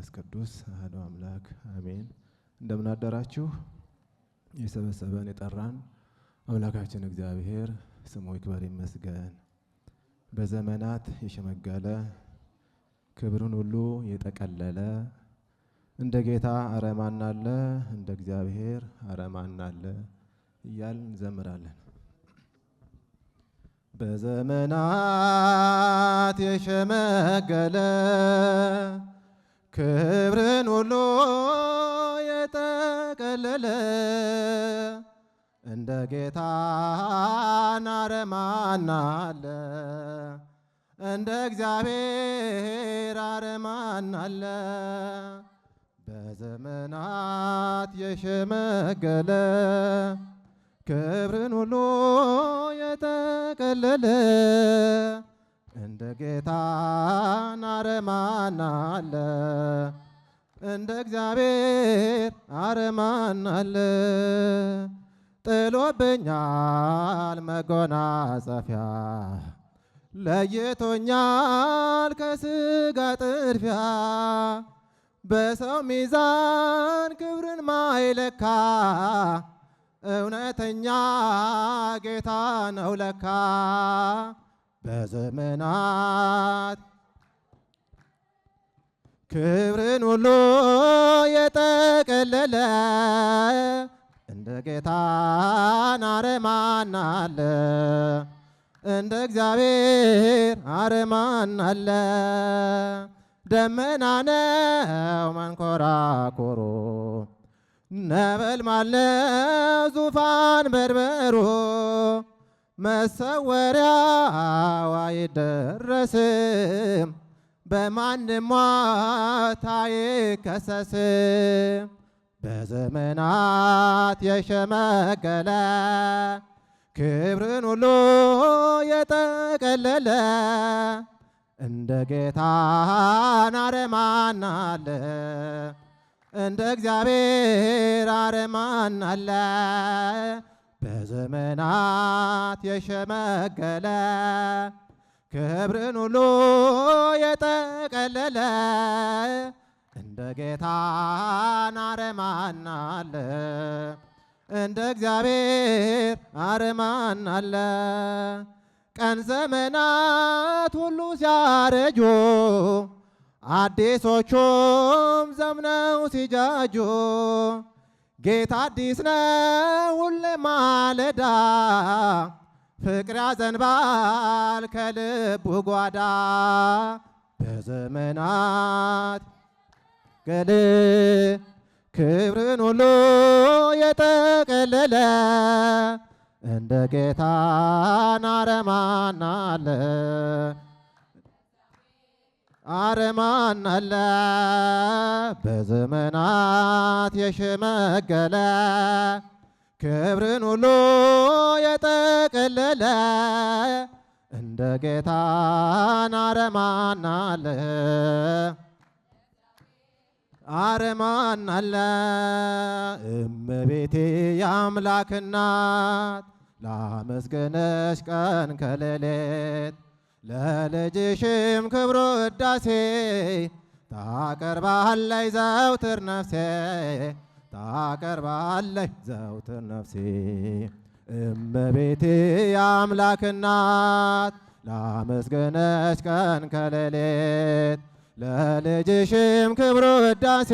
መንፈስ ቅዱስ አሐዱ አምላክ አሜን። እንደምን አደራችሁ? የሰበሰበን የጠራን አምላካችን እግዚአብሔር ስሙ ይክበር ይመስገን። በዘመናት የሸመገለ ክብሩን ሁሉ የጠቀለለ እንደ ጌታ ኧረ ማን አለ፣ እንደ እግዚአብሔር ኧረ ማን አለ እያልን እንዘምራለን። በዘመናት የሸመገለ ክብርን ሁሉ የጠቀለለ እንደ ጌታ ኧረ ማን አለ፣ እንደ እግዚአብሔር ኧረ ማን አለ። በዘመናት የሸመገለ ክብርን ሁሉ የጠቀለለ እንደ ጌታ ኧረ ማን አለ፣ እንደ እግዚአብሔር ኧረ ማን አለ። ጥሎብኛል መጎናጸፊያ ለይቶኛል ከሥጋ ጥድፊያ በሰው ሚዛን ክብርን ማይለካ እውነተኛ ጌታ ነው ለካ። በዘመናት ክብርን ሁሉ የጠቀለለ እንደ ጌታ ኧረ ማን አለ፣ እንደ እግዚአብሔር ኧረ ማን አለ። ደመና ነው መንኮራኩሩ፣ ነበልባል ነው ዙፋን በርበሩ። መሰወሪያው አይደረስም፣ በማንም ሟርት አይከሰስም። በዘመናት የሸመገለ ክብርን ሁሉ የጠቀለለ እንደ ጌታ ኧረ ማን አለ፣ እንደ እግዚአብሔር ኧረ ማን አለ። በዘመናት የሸመገለ ክብርን ሁሉ የጠቀለለ እንደ ጌታ ኧረ ማን አለ፣ እንደ እግዚአብሔር ኧረ ማን አለ። ቀን ዘመናት ሁሉ ሲያረጁ አዲሶቹም ዘምነው ሲጃጁ ጌታ አዲስ ነው ሁሌ ማለዳ ፍቅር ያዘንባል ከልቡ ጓዳ። በዘመናት ገል ክብርን ሁሉ የጠቀለለ እንደ ጌታ ኧረ ማን አለ፣ ኧረ ማን አለ። በዘመናት የሸመገለ ክብርን ሁሉ የጠቀለለ እንደ ጌታ ኧረ ማን አለ፣ ኧረ ማን አለ። እመቤቴ የአምላክ እናት ላመስግንሽ ቀን ከሌሊት ለልጅሽም ክብሩ ውዳሴ ታቀርባለች ዘውትር ነፍሴ፣ ታቀርባለች ዘውትር ነፍሴ። እመቤቴ የአምላክ እናት ላመስግንሽ ቀን ከሌሊት ለልጅሽም ክብሩ ውዳሴ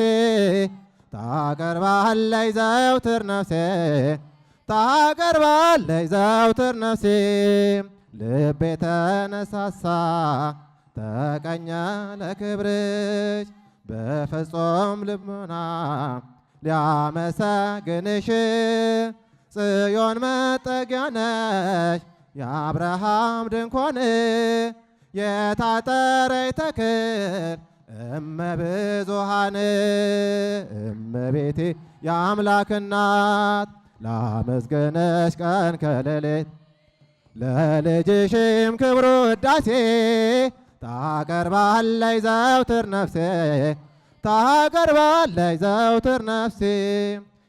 ታቀርባለች ዘውትር ነፍሴ፣ ታቀርባለች ዘውትር ነፍሴ። ልቤ ተነሳሳ ተቀኘ ለክብርሽ በፍጹም ልቡና ሊያመሰግንሽ። ጽዮን መጠጊያ ነሽ የአብርሃም ድንኳን የታጠረች ተክል እመብዙኃን። እመቤቴ የአምላክ እናት ላመስግንሽ ቀን ከሌሊት ለልጅሽም ክብሩ ውዳሴ ታቀርባለች ዘውትር ነፍሴ፣ ታቀርባለች ዘውትር ነፍሴ።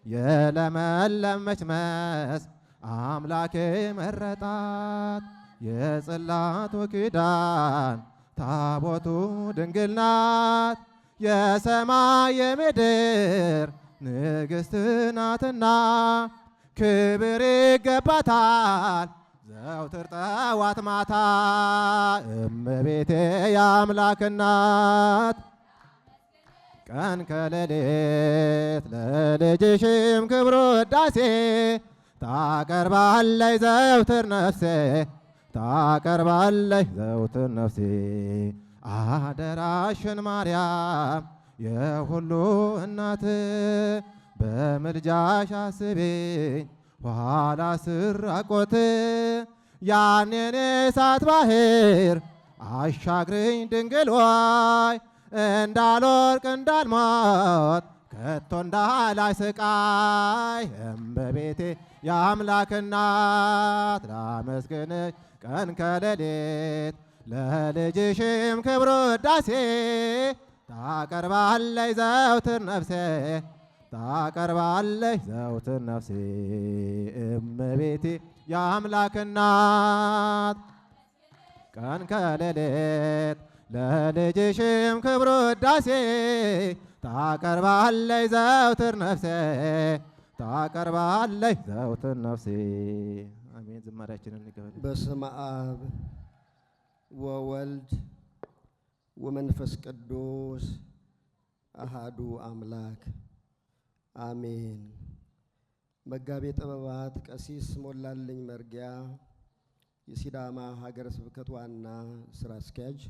የለመለመች መስክ አምላኬ መረጣት የጽላቱ ኪዳን ታቦቱ ድንግል ናት። የሰማይ የምድር ንግሥት ናትና ክብር ይገባታል ዘውትር ጠዋት ማታ። እመቤቴ የአምላክ እናት ቀን ከሌሊት ለልጅሽም ክብር ውዳሴ ታቀርባለች ዘውትር ነፍሴ ታቀርባለች ዘውትር ነፍሴ። አደራሽን ማርያም የሁሉ እናት በምልጃሽ አስቢኝ ኋላ ስራቆት ያኔን እሳት ባህር አሻግርኝ ድንግል ሆይ እንዳልወድቅ እንዳልሞት ከቶ እንዳላይ ስቃይ። እመቤቴ የአምላክ እናት ላመስግንሽ ቀን ከሌሊት ለልጅሽም ክብር ውዳሴ ታቀርባለች ዘውትር ነፍሴ ታቀርባለች ዘውትር ነፍሴ። እመቤቴ የአምላክ እናት ቀን ከሌሊት ለልጅሽም ክብር ውዳሴ ታቀርባለች ዘውትር ነፍሴ ታቀርባለች ዘውትር ነፍሴ። አሜን። ዝማሬያችንን እንቀበል። በስመ አብ ወወልድ ወመንፈስ ቅዱስ አሃዱ አምላክ አሜን። መጋቤ ጥበባት ቀሲስ ሞላልኝ መርጊያ የሲዳማ ሀገረ ስብከት ዋና ስራ አስኪያጅ፣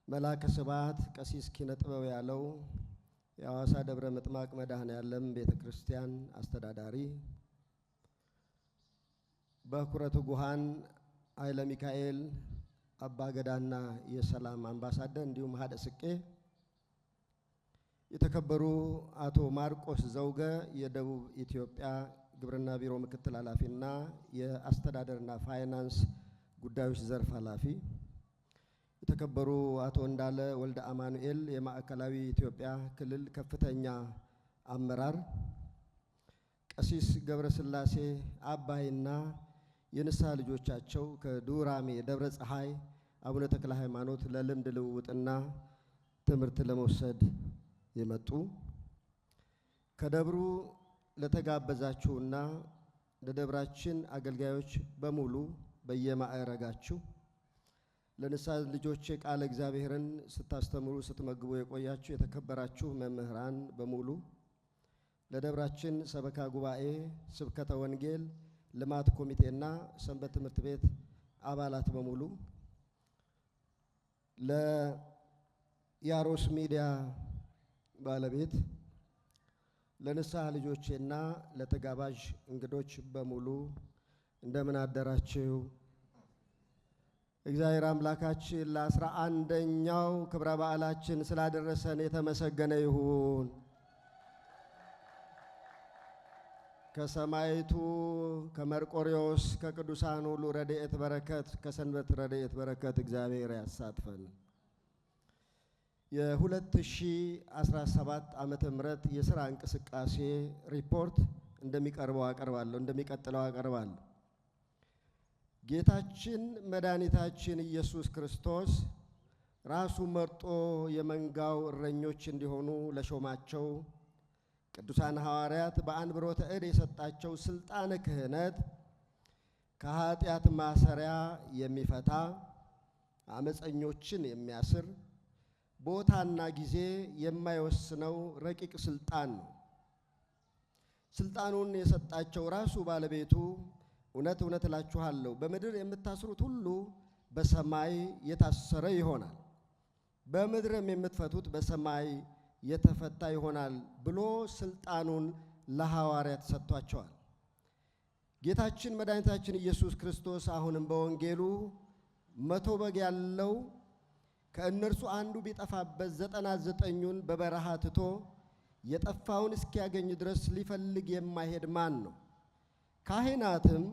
መላከ ስብሐት ቀሲስ ኪነ ጥበብ ያለው የሐዋሳ ደብረ ምጥማቅ መድኃኔዓለም ቤተ ክርስቲያን አስተዳዳሪ፣ በኩረ ትጉሃን ኃይለ ሚካኤል አባገዳና የሰላም አምባሳደር እንዲሁም ሀደ ስቄ፣ የተከበሩ አቶ ማርቆስ ዘውገ የደቡብ ኢትዮጵያ ግብርና ቢሮ ምክትል ኃላፊና የአስተዳደርና ፋይናንስ ጉዳዮች ዘርፍ ኃላፊ፣ የተከበሩ አቶ እንዳለ ወልደ አማኑኤል የማዕከላዊ ኢትዮጵያ ክልል ከፍተኛ አመራር፣ ቀሲስ ገብረስላሴ አባይና የንስሐ ልጆቻቸው ከዱራሜ ደብረ ፀሐይ አቡነ ተክለ ሃይማኖት ለልምድ ልውውጥና ትምህርት ለመውሰድ የመጡ፣ ከደብሩ ለተጋበዛችሁና ለደብራችን አገልጋዮች በሙሉ በየማዕረጋችሁ ለንስሐ ልጆቼ ቃለ እግዚአብሔርን ስታስተምሩ ስትመግቡ የቆያችሁ የተከበራችሁ መምህራን በሙሉ፣ ለደብራችን ሰበካ ጉባኤ፣ ስብከተ ወንጌል፣ ልማት ኮሚቴና ሰንበት ትምህርት ቤት አባላት በሙሉ፣ ለያሮስ ሚዲያ ባለቤት፣ ለንስሐ ልጆቼና ለተጋባዥ እንግዶች በሙሉ እንደምን አደራችሁ? እግዚአብሔር አምላካችን ለ11ኛው ክብረ በዓላችን ስላደረሰን የተመሰገነ ይሁን። ከሰማይቱ ከመርቆሪዎስ ከቅዱሳን ሁሉ ረድኤት በረከት ከሰንበት ረድኤት በረከት እግዚአብሔር ያሳትፈን። የ2017 ዓመተ ምህረት የሥራ እንቅስቃሴ ሪፖርት እንደሚቀጥለው አቀርባለሁ። ጌታችን መድኃኒታችን ኢየሱስ ክርስቶስ ራሱ መርጦ የመንጋው እረኞች እንዲሆኑ ለሾማቸው ቅዱሳን ሐዋርያት በአንብሮተ እድ የሰጣቸው ስልጣነ ክህነት ከኃጢአት ማሰሪያ የሚፈታ አመፀኞችን የሚያስር ቦታና ጊዜ የማይወስነው ረቂቅ ስልጣን ነው። ስልጣኑን የሰጣቸው ራሱ ባለቤቱ እውነት እውነት እላችኋለሁ በምድር የምታስሩት ሁሉ በሰማይ የታሰረ ይሆናል፣ በምድርም የምትፈቱት በሰማይ የተፈታ ይሆናል ብሎ ስልጣኑን ለሐዋርያት ሰጥቷቸዋል። ጌታችን መድኃኒታችን ኢየሱስ ክርስቶስ አሁንም በወንጌሉ 100 በግ ያለው ከእነርሱ አንዱ ቢጠፋበት 99ኙን በበረሃ ትቶ የጠፋውን እስኪያገኝ ድረስ ሊፈልግ የማይሄድ ማን ነው? ካህናትም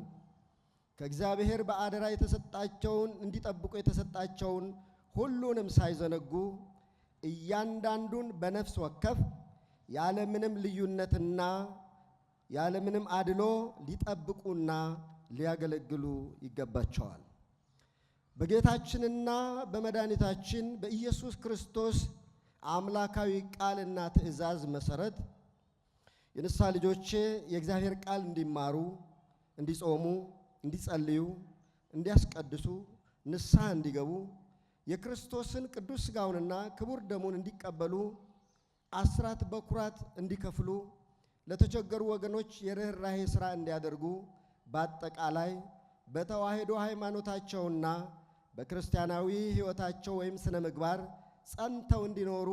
ከእግዚአብሔር በአደራ የተሰጣቸውን እንዲጠብቁ የተሰጣቸውን ሁሉንም ሳይዘነጉ እያንዳንዱን በነፍስ ወከፍ ያለምንም ልዩነትና ያለምንም አድሎ ሊጠብቁና ሊያገለግሉ ይገባቸዋል። በጌታችንና በመድኃኒታችን በኢየሱስ ክርስቶስ አምላካዊ ቃልና ትእዛዝ መሰረት የንስሐ ልጆቼ የእግዚአብሔር ቃል እንዲማሩ፣ እንዲጾሙ፣ እንዲጸልዩ፣ እንዲያስቀድሱ፣ ንስሐ እንዲገቡ፣ የክርስቶስን ቅዱስ ሥጋውንና ክቡር ደሙን እንዲቀበሉ፣ አስራት በኩራት እንዲከፍሉ፣ ለተቸገሩ ወገኖች የርኅራኄ ሥራ እንዲያደርጉ፣ በአጠቃላይ በተዋሕዶ ሃይማኖታቸውና በክርስቲያናዊ ሕይወታቸው ወይም ስነ ምግባር ጸንተው እንዲኖሩ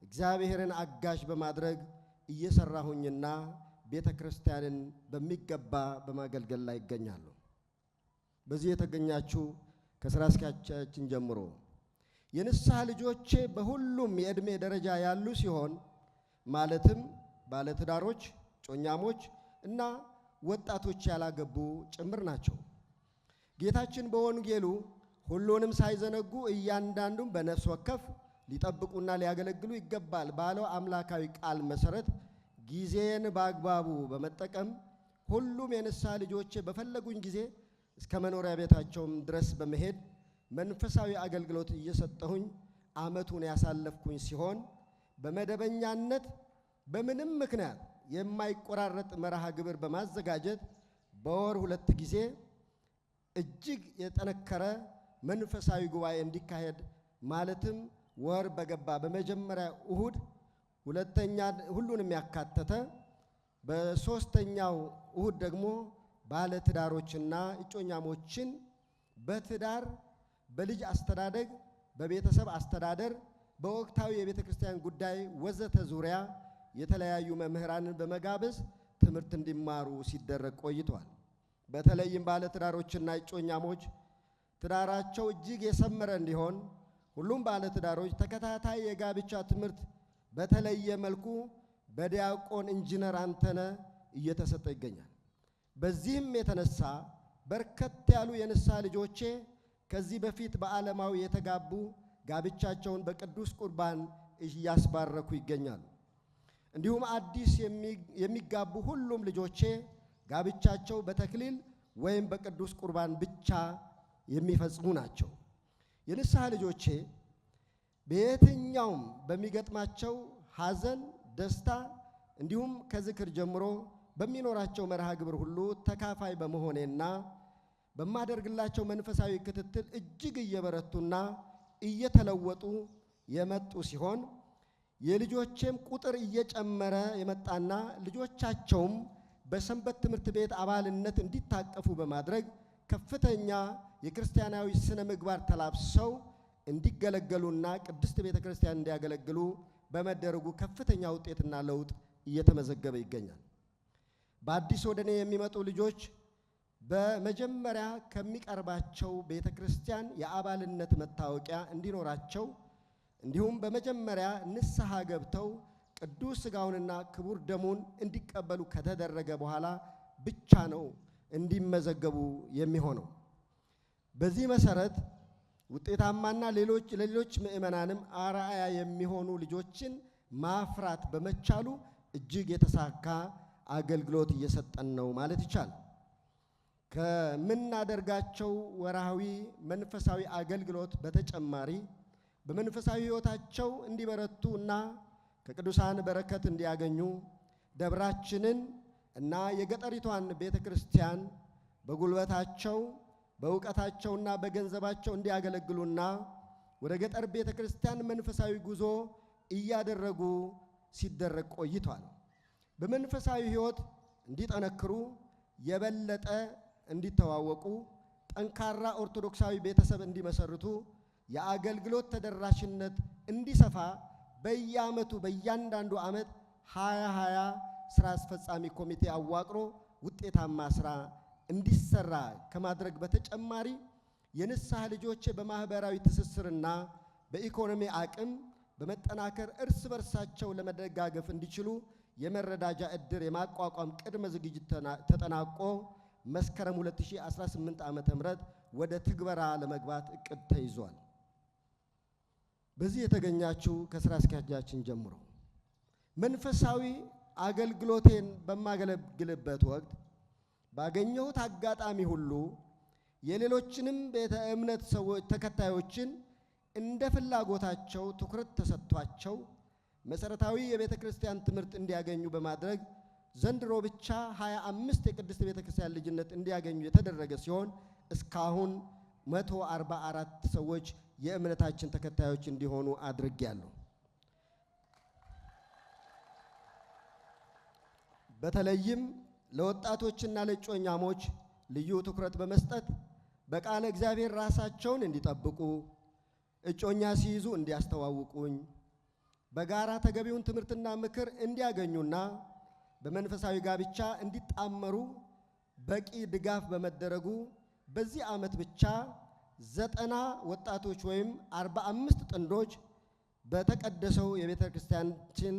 እግዚአብሔርን አጋዥ በማድረግ እየሰራሁኝና ቤተ ክርስቲያንን በሚገባ በማገልገል ላይ ይገኛሉ። በዚህ የተገኛችሁ ከሥራ አስኪያጃችን ጀምሮ የንስሐ ልጆቼ በሁሉም የዕድሜ ደረጃ ያሉ ሲሆን ማለትም ባለትዳሮች፣ ጮኛሞች እና ወጣቶች ያላገቡ ጭምር ናቸው። ጌታችን በወንጌሉ ሁሉንም ሳይዘነጉ እያንዳንዱም በነፍስ ወከፍ ሊጠብቁና ሊያገለግሉ ይገባል ባለው አምላካዊ ቃል መሰረት ጊዜን በአግባቡ በመጠቀም ሁሉም የንስሐ ልጆቼ በፈለጉኝ ጊዜ እስከ መኖሪያ ቤታቸውም ድረስ በመሄድ መንፈሳዊ አገልግሎት እየሰጠሁኝ ዓመቱን ያሳለፍኩኝ ሲሆን በመደበኛነት በምንም ምክንያት የማይቆራረጥ መርሃ ግብር በማዘጋጀት በወር 2 ጊዜ እጅግ የጠነከረ መንፈሳዊ ጉባኤ እንዲካሄድ ማለትም ወር በገባ በመጀመሪያ እሁድ፣ ሁለተኛ ሁሉንም ያካተተ፣ በሶስተኛው እሁድ ደግሞ ባለ ትዳሮችና እጮኛሞችን በትዳር፣ በልጅ አስተዳደግ፣ በቤተሰብ አስተዳደር፣ በወቅታዊ የቤተ ክርስቲያን ጉዳይ ወዘተ ዙሪያ የተለያዩ መምህራንን በመጋበዝ ትምህርት እንዲማሩ ሲደረግ ቆይቷል። በተለይም ባለ ትዳሮችና እጮኛሞች ትዳራቸው እጅግ የሰመረ እንዲሆን ሁሉም ባለ ትዳሮች ተከታታይ የጋብቻ ትምህርት በተለየ መልኩ በዲያቆን ኢንጂነር አንተነ እየተሰጠ ይገኛል። በዚህም የተነሳ በርከት ያሉ የንስሐ ልጆቼ ከዚህ በፊት በዓለማዊ የተጋቡ ጋብቻቸውን በቅዱስ ቁርባን እያስባረኩ ይገኛሉ። እንዲሁም አዲስ የሚጋቡ ሁሉም ልጆቼ ጋብቻቸው በተክሊል ወይም በቅዱስ ቁርባን ብቻ የሚፈጽሙ ናቸው። የንስሐ ልጆቼ በየትኛውም በሚገጥማቸው ሐዘን፣ ደስታ እንዲሁም ከዝክር ጀምሮ በሚኖራቸው መርሃ ግብር ሁሉ ተካፋይ በመሆኔና በማደርግላቸው መንፈሳዊ ክትትል እጅግ እየበረቱና እየተለወጡ የመጡ ሲሆን የልጆቼም ቁጥር እየጨመረ የመጣና ልጆቻቸውም በሰንበት ትምህርት ቤት አባልነት እንዲታቀፉ በማድረግ ከፍተኛ የክርስቲያናዊ ስነ ምግባር ተላብሰው እንዲገለገሉና ቅድስት ቤተ ክርስቲያን እንዲያገለግሉ በመደረጉ ከፍተኛ ውጤትና ለውጥ እየተመዘገበ ይገኛል። በአዲስ ወደ እኔ የሚመጡ ልጆች በመጀመሪያ ከሚቀርባቸው ቤተ ክርስቲያን የአባልነት መታወቂያ እንዲኖራቸው እንዲሁም በመጀመሪያ ንስሐ ገብተው ቅዱስ ሥጋውንና ክቡር ደሙን እንዲቀበሉ ከተደረገ በኋላ ብቻ ነው እንዲመዘገቡ የሚሆነው። በዚህ መሰረት ውጤታማና ለሌሎች ምእመናንም አርአያ የሚሆኑ ልጆችን ማፍራት በመቻሉ እጅግ የተሳካ አገልግሎት እየሰጠን ነው ማለት ይቻላል። ከምናደርጋቸው ወርሃዊ መንፈሳዊ አገልግሎት በተጨማሪ በመንፈሳዊ ሕይወታቸው እንዲበረቱ እና ከቅዱሳን በረከት እንዲያገኙ ደብራችንን እና የገጠሪቷን ቤተ ክርስቲያን በጉልበታቸው በእውቀታቸውና በገንዘባቸው እንዲያገለግሉና ወደ ገጠር ቤተ ክርስቲያን መንፈሳዊ ጉዞ እያደረጉ ሲደረግ ቆይቷል። በመንፈሳዊ ሕይወት እንዲጠነክሩ፣ የበለጠ እንዲተዋወቁ፣ ጠንካራ ኦርቶዶክሳዊ ቤተሰብ እንዲመሰርቱ፣ የአገልግሎት ተደራሽነት እንዲሰፋ በየዓመቱ በእያንዳንዱ ዓመት 2020 ስራ አስፈጻሚ ኮሚቴ አዋቅሮ ውጤታማ ስራ እንዲሰራ ከማድረግ በተጨማሪ የንስሐ ልጆቼ በማህበራዊ ትስስርና በኢኮኖሚ አቅም በመጠናከር እርስ በርሳቸው ለመደጋገፍ እንዲችሉ የመረዳጃ ዕድር የማቋቋም ቅድመ ዝግጅት ተጠናቆ መስከረም 2018 ዓ.ም ወደ ትግበራ ለመግባት እቅድ ተይዟል። በዚህ የተገኛችሁ ከስራ አስኪያጃችን ጀምሮ መንፈሳዊ አገልግሎቴን በማገለግልበት ወቅት ባገኘሁት አጋጣሚ ሁሉ የሌሎችንም ቤተ እምነት ሰዎች ተከታዮችን እንደ ፍላጎታቸው ትኩረት ተሰጥቷቸው መሰረታዊ የቤተ ክርስቲያን ትምህርት እንዲያገኙ በማድረግ ዘንድሮ ብቻ 25 የቅድስት ቤተ ክርስቲያን ልጅነት እንዲያገኙ የተደረገ ሲሆን እስካሁን 144 ሰዎች የእምነታችን ተከታዮች እንዲሆኑ አድርጌያለሁ። በተለይም ለወጣቶችና ለእጮኛሞች ልዩ ትኩረት በመስጠት በቃለ እግዚአብሔር ራሳቸውን እንዲጠብቁ፣ እጮኛ ሲይዙ እንዲያስተዋውቁኝ፣ በጋራ ተገቢውን ትምህርትና ምክር እንዲያገኙና በመንፈሳዊ ጋብቻ እንዲጣመሩ በቂ ድጋፍ በመደረጉ በዚህ ዓመት ብቻ 90 ወጣቶች ወይም 45 ጥንዶች በተቀደሰው የቤተ ክርስቲያናችን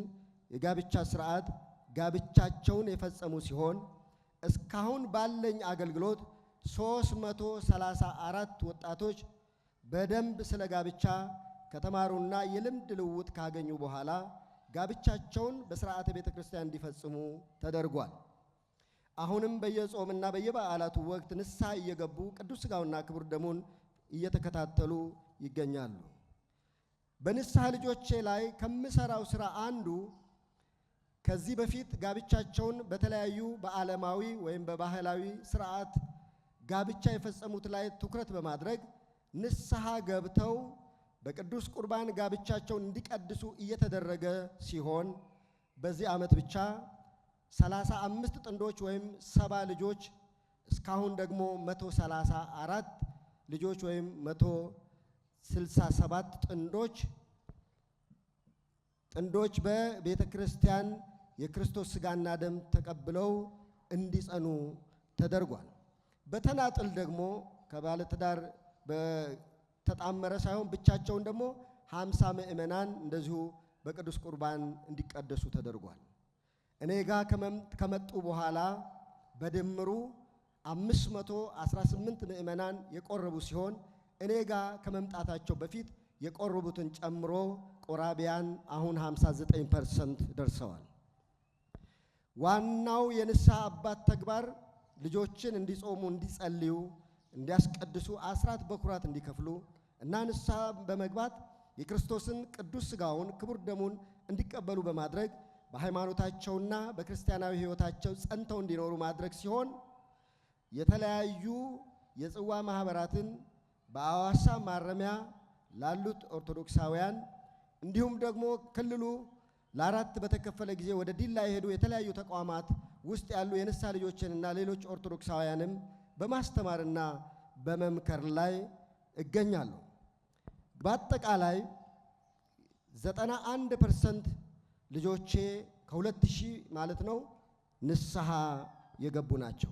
የጋብቻ ስርዓት ጋብቻቸውን የፈጸሙ ሲሆን እስካሁን ባለኝ አገልግሎት 334 ወጣቶች በደንብ ስለ ጋብቻ ከተማሩና የልምድ ልውውጥ ካገኙ በኋላ ጋብቻቸውን በስርዓተ ቤተ ክርስቲያን እንዲፈጽሙ ተደርጓል። አሁንም በየጾምና በየበዓላቱ ወቅት ንስሐ እየገቡ ቅዱስ ሥጋውና ክቡር ደሙን እየተከታተሉ ይገኛሉ። በንስሐ ልጆቼ ላይ ከምሰራው ስራ አንዱ ከዚህ በፊት ጋብቻቸውን በተለያዩ በዓለማዊ ወይም በባህላዊ ስርዓት ጋብቻ የፈጸሙት ላይ ትኩረት በማድረግ ንስሐ ገብተው በቅዱስ ቁርባን ጋብቻቸውን እንዲቀድሱ እየተደረገ ሲሆን በዚህ ዓመት ብቻ 35 ጥንዶች ወይም 70 ልጆች እስካሁን ደግሞ 134 ልጆች ወይም 167 ጥንዶች በቤተ ክርስቲያን የክርስቶስ ሥጋና ደም ተቀብለው እንዲጸኑ ተደርጓል። በተናጥል ደግሞ ከባለ ትዳር በተጣመረ ሳይሆን ብቻቸውን ደግሞ 50 ምእመናን እንደዚሁ በቅዱስ ቁርባን እንዲቀደሱ ተደርጓል። እኔ ጋር ከመጡ በኋላ በድምሩ 518 ምእመናን የቆረቡ ሲሆን እኔ ጋር ከመምጣታቸው በፊት የቆረቡትን ጨምሮ ቆራቢያን አሁን 59% ደርሰዋል። ዋናው የንስሐ አባት ተግባር ልጆችን እንዲጾሙ፣ እንዲጸልዩ፣ እንዲያስቀድሱ፣ አስራት በኩራት እንዲከፍሉ እና ንስሐ በመግባት የክርስቶስን ቅዱስ ሥጋውን ክቡር ደሙን እንዲቀበሉ በማድረግ በሃይማኖታቸውና በክርስቲያናዊ ሕይወታቸው ጸንተው እንዲኖሩ ማድረግ ሲሆን የተለያዩ የጽዋ ማህበራትን በአዋሳ ማረሚያ ላሉት ኦርቶዶክሳውያን እንዲሁም ደግሞ ክልሉ ለአራት በተከፈለ ጊዜ ወደ ዲላ የሄዱ የተለያዩ ተቋማት ውስጥ ያሉ የንስሐ ልጆችንና ሌሎች ኦርቶዶክሳውያንም በማስተማርና በመምከር ላይ እገኛለሁ። በአጠቃላይ 91% ልጆቼ ከ2000 ማለት ነው ንስሐ የገቡ ናቸው።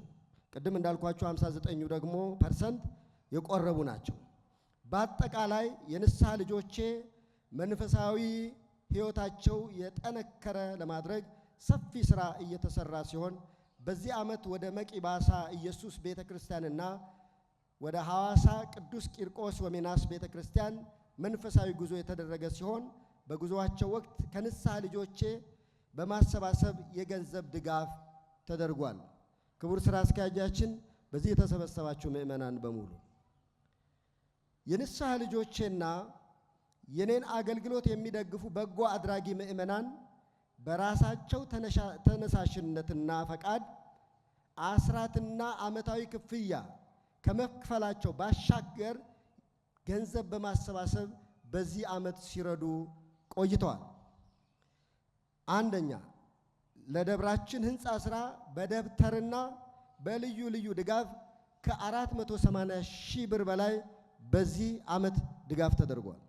ቅድም እንዳልኳቸው 59ኙ ደግሞ ፐርሰንት የቆረቡ ናቸው። በአጠቃላይ የንስሐ ልጆቼ መንፈሳዊ ሕይወታቸው የጠነከረ ለማድረግ ሰፊ ሥራ እየተሰራ ሲሆን በዚህ ዓመት ወደ መቂባሳ ኢየሱስ ቤተ ክርስቲያንና ወደ ሐዋሳ ቅዱስ ቂርቆስ ወሚናስ ቤተ ክርስቲያን መንፈሳዊ ጉዞ የተደረገ ሲሆን በጉዞአቸው ወቅት ከንስሐ ልጆቼ በማሰባሰብ የገንዘብ ድጋፍ ተደርጓል። ክቡር ሥራ አስኪያጃችን፣ በዚህ የተሰበሰባችሁ ምእመናን በሙሉ የንስሐ ልጆቼና የኔን አገልግሎት የሚደግፉ በጎ አድራጊ ምእመናን በራሳቸው ተነሳሽነትና ፈቃድ አስራትና ዓመታዊ ክፍያ ከመክፈላቸው ባሻገር ገንዘብ በማሰባሰብ በዚህ ዓመት ሲረዱ ቆይተዋል። አንደኛ፣ ለደብራችን ህንፃ ሥራ በደብተርና በልዩ ልዩ ድጋፍ ከ480 ሺህ ብር በላይ በዚህ ዓመት ድጋፍ ተደርጓል።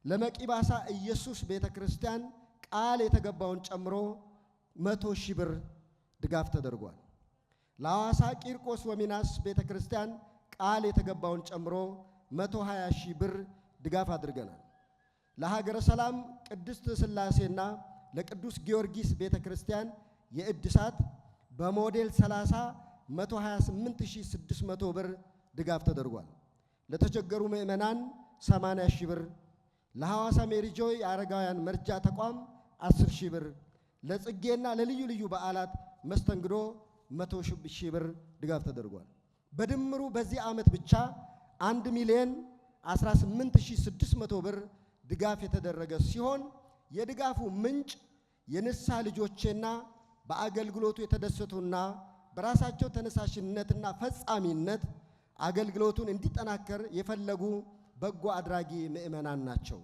ለመቂባሳ ኢየሱስ ቤተ ክርስቲያን ቃል የተገባውን ጨምሮ 100 ሺህ ብር ድጋፍ ተደርጓል። ለሐዋሳ ቂርቆስ ወሚናስ ቤተ ክርስቲያን ቃል የተገባውን ጨምሮ 120 ሺህ ብር ድጋፍ አድርገናል። ለሀገረ ሰላም ቅድስት ሥላሴና ለቅዱስ ጊዮርጊስ ቤተ ክርስቲያን የእድሳት በሞዴል 30 128600 ብር ድጋፍ ተደርጓል። ለተቸገሩ ምእመናን 80 ሺህ ብር፣ ለሐዋሳ ሜሪጆይ የአረጋውያን መርጃ ተቋም 10 ሺህ ብር፣ ለጽጌና ለልዩ ልዩ በዓላት መስተንግዶ 100 ሺህ ብር ድጋፍ ተደርጓል። በድምሩ በዚህ ዓመት ብቻ 1 18600 ብር ድጋፍ የተደረገ ሲሆን የድጋፉ ምንጭ የንስሐ ልጆቼና በአገልግሎቱ የተደሰቱና በራሳቸው ተነሳሽነትና ፈጻሚነት አገልግሎቱን እንዲጠናከር የፈለጉ በጎ አድራጊ ምእመናን ናቸው።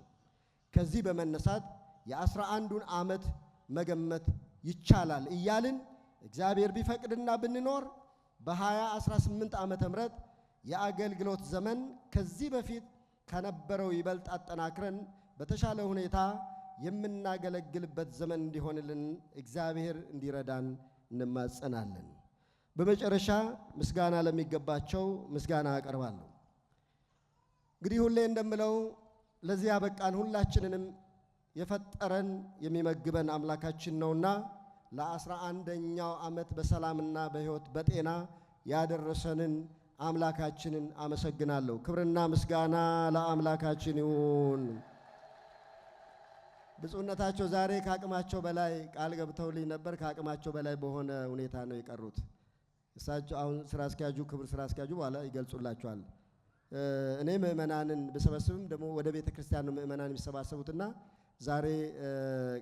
ከዚህ በመነሳት የ11ዱን ዓመት መገመት ይቻላል እያልን እግዚአብሔር ቢፈቅድና ብንኖር በ2018 ዓመተ ምህረት የአገልግሎት ዘመን ከዚህ በፊት ከነበረው ይበልጥ አጠናክረን በተሻለ ሁኔታ የምናገለግልበት ዘመን እንዲሆንልን እግዚአብሔር እንዲረዳን እንማጸናለን። በመጨረሻ ምስጋና ለሚገባቸው ምስጋና አቀርባለሁ። እንግዲህ ሁሌ እንደምለው ለዚህ ያበቃን ሁላችንንም የፈጠረን የሚመግበን አምላካችን ነውና ለ11ኛው ዓመት በሰላምና በሕይወት በጤና ያደረሰንን አምላካችንን አመሰግናለሁ። ክብርና ምስጋና ለአምላካችን ይሁን። ብፁዕነታቸው ዛሬ ከአቅማቸው በላይ ቃል ገብተውልኝ ነበር። ከአቅማቸው በላይ በሆነ ሁኔታ ነው የቀሩት። እሳቸው አሁን ስራ አስኪያጁ ክብር ስራ አስኪያጁ በኋላ ይገልጹላቸዋል። እኔ ምእመናንን ብሰበስብም ደግሞ ወደ ቤተ ክርስቲያን ነው ምእመናን የሚሰባሰቡትና ዛሬ